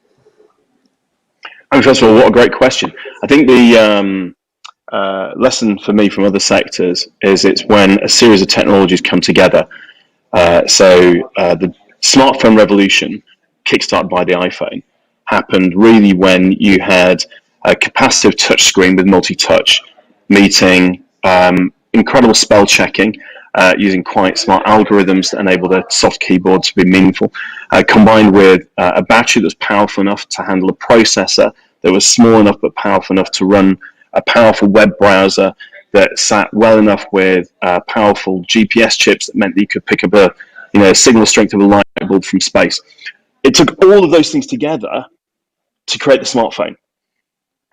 First of all, what a great question. I think the lesson for me from other sectors is it's when a series of technologies come together. The smartphone revolution, kickstarted by the iPhone, happened really when you had a capacitive touchscreen with multi-touch, meeting incredible spell checking, using quite smart algorithms that enable the soft keyboard to be meaningful, combined with a battery that's powerful enough to handle a processor that was small enough but powerful enough to run a powerful web browser that sat well enough with powerful GPS chips that meant that you could pick up a signal strength of a light bulb from space. It took all of those things together to create the smartphone.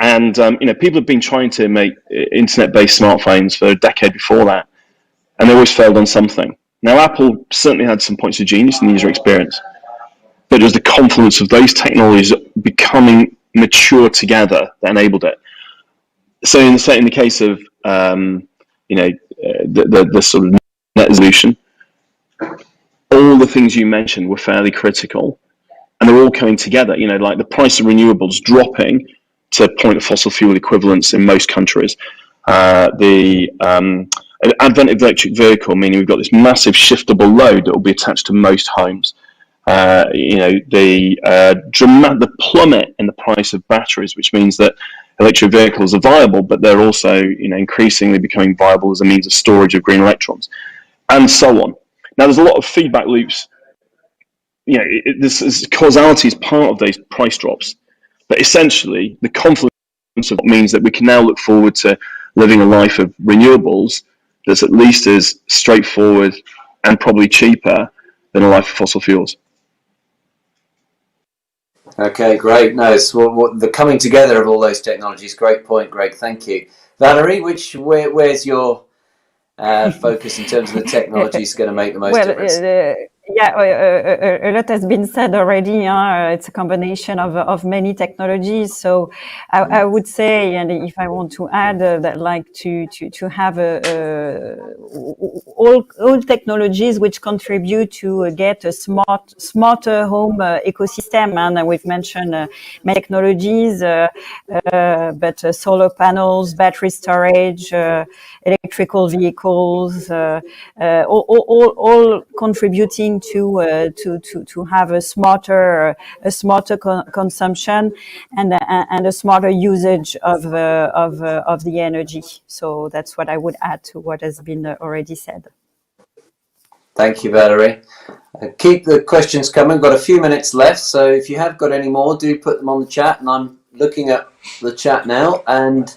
And people have been trying to make internet-based smartphones for a decade before that, and they always failed on something. Now, Apple certainly had some points of genius in the user experience, but it was the confluence of those technologies becoming mature together that enabled it. So in the case of the sort of net solution, all the things you mentioned were fairly critical, and they were all coming together. Like the price of renewables dropping to point of fossil fuel equivalents in most countries. The advent of electric vehicle, meaning we've got this massive shiftable load that will be attached to most homes. The plummet in the price of batteries, which means that electric vehicles are viable, but they're also, increasingly becoming viable as a means of storage of green electrons, and so on. Now, there's a lot of feedback loops. This causality is part of those price drops, but essentially, the confluence of it means that we can now look forward to living a life of renewables that's at least as straightforward and probably cheaper than a life of fossil fuels. Okay, great. No, it's the coming together of all those technologies. Great point, Greg. Thank you, Valerie. Where's your focus in terms of the technologies going to make the most difference? A lot has been said already. It's a combination of many technologies. So I would say, and if I want to add, that like to have all technologies which contribute to get a smarter home ecosystem. And we've mentioned many technologies, but solar panels, battery storage, electrical vehicles, all contributing to have a smarter consumption and a smarter usage of the energy. So that's what I would add to what has been already said. Thank you, Valerie. Keep the questions coming. We've got a few minutes left, so if you have got any more, do put them on the chat. And I'm looking at the chat now, and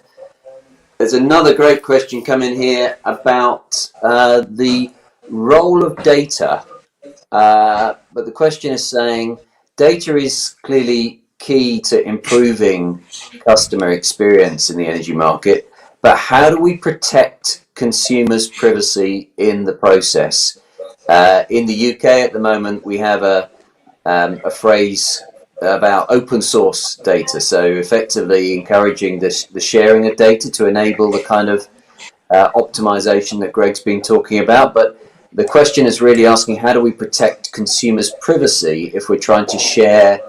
there's another great question coming here about the role of data. But the question is saying data is clearly key to improving customer experience in the energy market, but how do we protect consumers' privacy in the process? In the UK at the moment, we have a phrase about open source data, so effectively encouraging the sharing of data to enable the kind of optimization that Greg's been talking about. But the question is really asking, how do we protect consumers' privacy if we're trying to share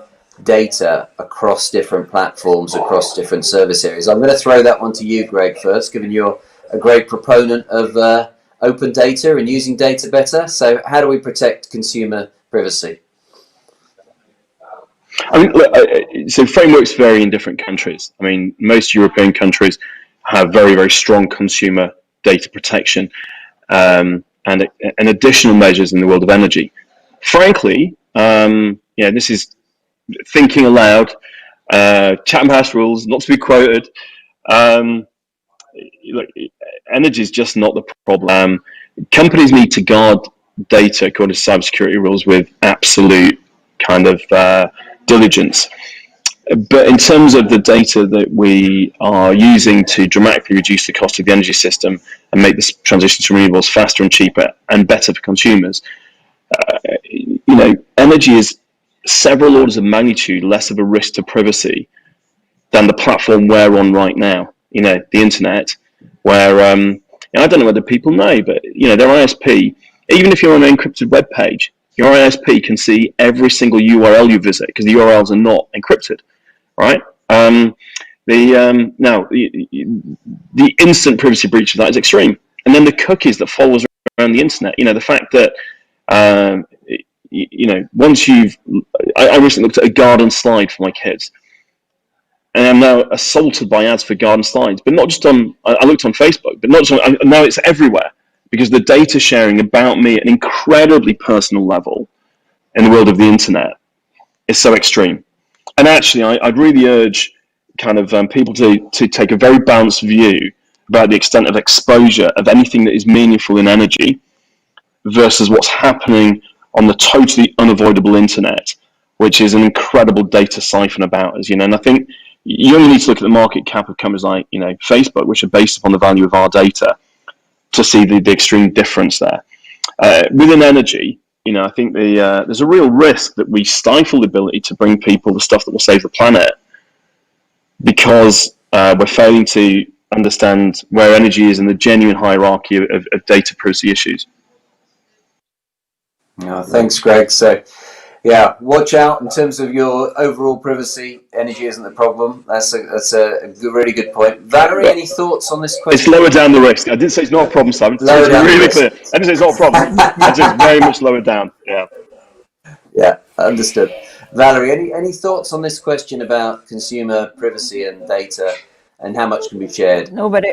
data across different platforms, across different service areas? I'm going to throw that one to you, Greg, first, given you're a great proponent of open data and using data better. So how do we protect consumer privacy? I mean, look, so frameworks vary in different countries. I mean, most European countries have very, very strong consumer data protection and additional measures in the world of energy. Frankly, this is thinking aloud. Chatham House rules, not to be quoted. Look, energy is just not the problem. Companies need to guard data according to cybersecurity rules with absolute kind of diligence. But in terms of the data that we are using to dramatically reduce the cost of the energy system and make this transition to renewables faster and cheaper and better for consumers, energy is several orders of magnitude less of a risk to privacy than the platform we're on right now, the internet, where, I don't know whether people know, but, their ISP, even if you're on an encrypted web page, your ISP can see every single URL you visit because the URLs are not encrypted, right? Now, the instant privacy breach of that is extreme. And then the cookies that follow us around the internet, the fact that, once I recently looked at a garden slide for my kids, and I'm now assaulted by ads for garden slides, but not just I looked on Facebook, but not just now it's everywhere because the data sharing about me at an incredibly personal level in the world of the internet is so extreme. And actually, I'd really urge kind of people to take a very balanced view about the extent of exposure of anything that is meaningful in energy versus what's happening on the totally unavoidable internet, which is an incredible data siphon about us, and I think you only need to look at the market cap of companies like, Facebook, which are based upon the value of our data, to see the extreme difference there. Within energy, I think there's a real risk that we stifle the ability to bring people the stuff that will save the planet because we're failing to understand where energy is in the genuine hierarchy of data privacy issues. Thanks, Greg. So Yeah, watch out in terms of your overall privacy. Energy isn't the problem. That's a really good point. Valerie, any thoughts on this It's question? lower down the risk. I didn't say it's not a problem, Simon. Lower It's down the really risk. clear. I didn't say it's not a problem. I said it's very much lower down. Yeah. Yeah, understood. Valerie, any thoughts on this question about consumer privacy and data and how much can be shared? No, but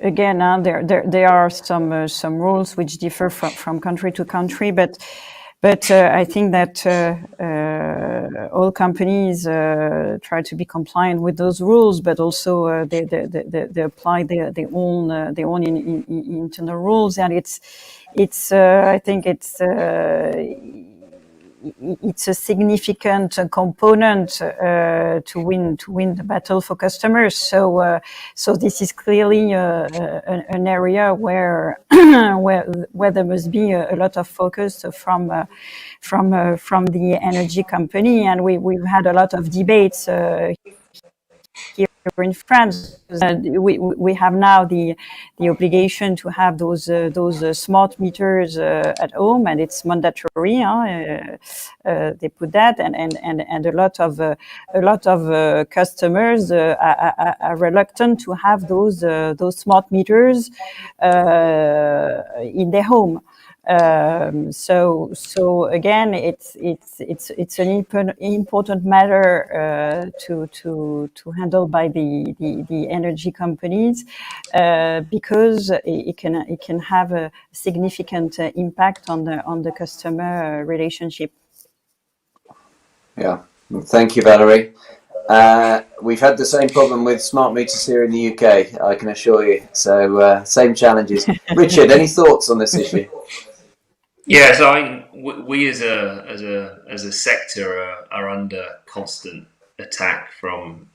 again, there are some rules which differ from country to country, but I think that all companies try to be compliant with those rules, but also they apply their own internal rules, and it's I think it's a significant component to win the battle for customers. So this is clearly an area where where there must be a lot of focus from the energy company, and we've had a lot of debates here in France. We have now the obligation to have those smart meters at home, and it's mandatory. They put that, and a lot of customers are reluctant to have those smart meters in their home. So again, it's an important matter to handle by the energy companies because it can have a significant impact on the customer relationship. Yeah, thank you, Valerie. We've had the same problem with smart meters here in the UK, I can assure you. So same challenges. Richard, any thoughts on this issue? Yeah, so we as a sector are under constant attack from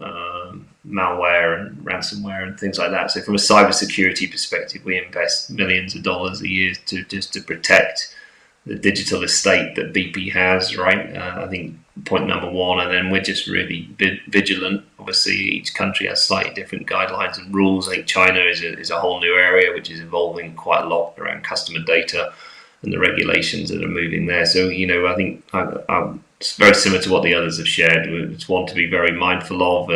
malware and ransomware and things like that. So from a cybersecurity perspective, we invest millions of dollars a year to protect the digital estate that BP has, right? I think point number one, and then we're just really vigilant. Obviously, each country has slightly different guidelines and rules. I think China is a whole new area which is evolving quite a lot around customer data and the regulations that are moving there. So, I think it's very similar to what the others have shared. It's one to be very mindful of,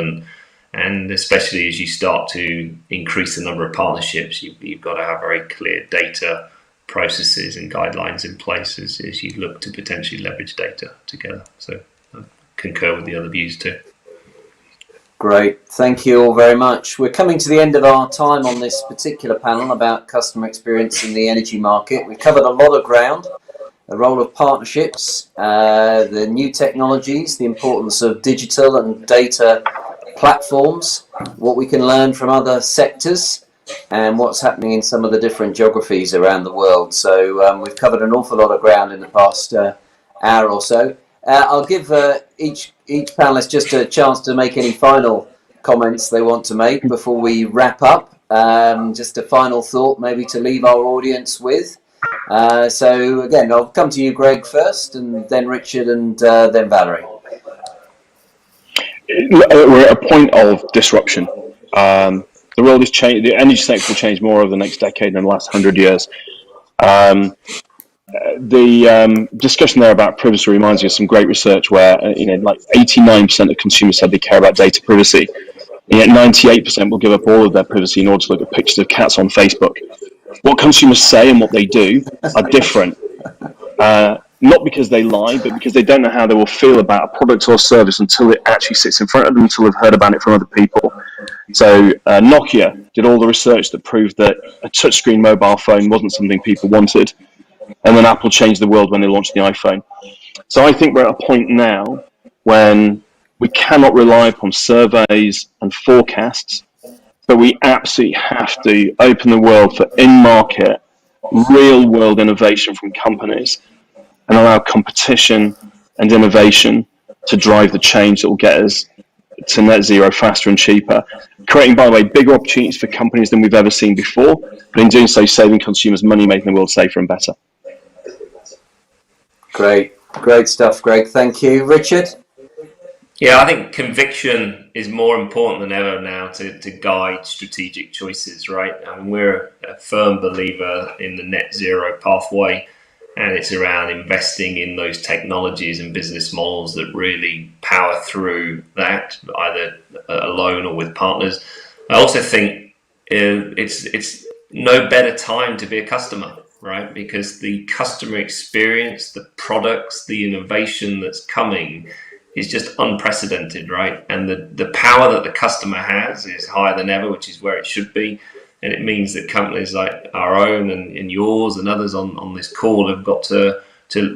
and especially as you start to increase the number of partnerships, you've got to have very clear data processes and guidelines in place as you look to potentially leverage data together. So I concur with the other views too. Great, thank you all very much. We're coming to the end of our time on this particular panel about customer experience in the energy market. We've covered a lot of ground, the role of partnerships, the new technologies, the importance of digital and data platforms, what we can learn from other sectors, and what's happening in some of the different geographies around the world. So we've covered an awful lot of ground in the past hour or so. I'll give each panelist just a chance to make any final comments they want to make before we wrap up. Just a final thought maybe to leave our audience with. So again, I'll come to you, Greg, first, and then Richard, and then Valerie. We're at a point of disruption. The world has changed. The energy sector will change more over the next decade than the last 100 years. The discussion there about privacy reminds me of some great research where, like 89% of consumers said they care about data privacy, and yet 98% will give up all of their privacy in order to look at pictures of cats on Facebook. What consumers say and what they do are different. Not because they lie, but because they don't know how they will feel about a product or service until it actually sits in front of them, until they've heard about it from other people. So Nokia did all the research that proved that a touchscreen mobile phone wasn't something people wanted. And then Apple changed the world when they launched the iPhone. So I think we're at a point now when we cannot rely upon surveys and forecasts, but we absolutely have to open the world for in-market, real-world innovation from companies and allow competition and innovation to drive the change that will get us to net zero faster and cheaper, creating, by the way, bigger opportunities for companies than we've ever seen before, but in doing so, saving consumers money, making the world safer and better. Great stuff, Greg. Thank you. Richard? Yeah, I think conviction is more important than ever now to guide strategic choices, right? I mean, we're a firm believer in the net zero pathway. and it's around investing in those technologies and business models that really power through that, either alone or with partners. I also think it's no better time to be a customer, right? Because the customer experience, the products, the innovation that's coming is just unprecedented, right? And the power that the customer has is higher than ever, which is where it should be. And it means that companies like our own and yours and others on this call have got to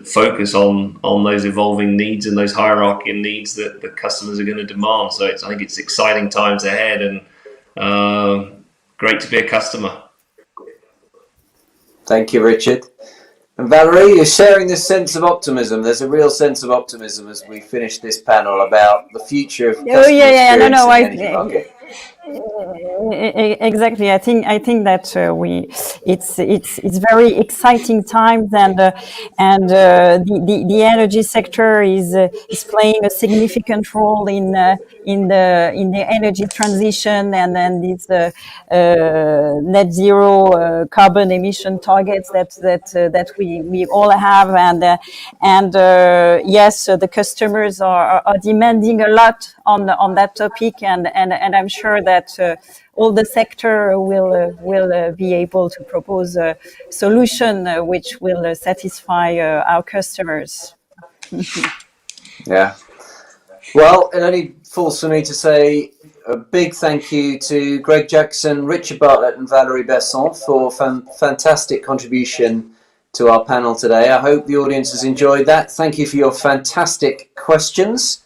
focus on those evolving needs and those hierarchy and needs that the customers are going to demand. So I think it's exciting times ahead, and great to be a customer. Thank you, Richard. And Valerie, you're sharing this sense of optimism. There's a real sense of optimism as we finish this panel about the future of customer experience in the energy market. Exactly. I think that it's very exciting times, and the energy sector is playing a significant role in the energy transition, and then these net zero carbon emission targets that we all have, and yes, the customers are demanding a lot on that topic, and I'm sure that all the sector will be able to propose a solution which will satisfy our customers. Yeah. Well, it only falls for me to say a big thank you to Greg Jackson, Richard Bartlett, and Valerie Besson for fantastic contribution to our panel today. I hope the audience has enjoyed that. Thank you for your fantastic questions,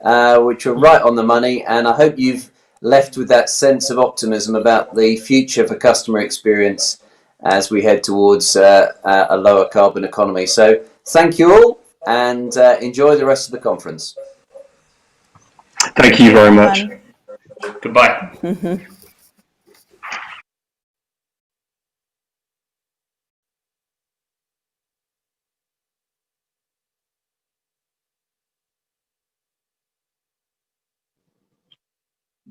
which were right on the money, and I hope you've left with that sense of optimism about the future for customer experience as we head towards a lower carbon economy. So thank you all, and enjoy the rest of the conference. Thank you very much. Goodbye.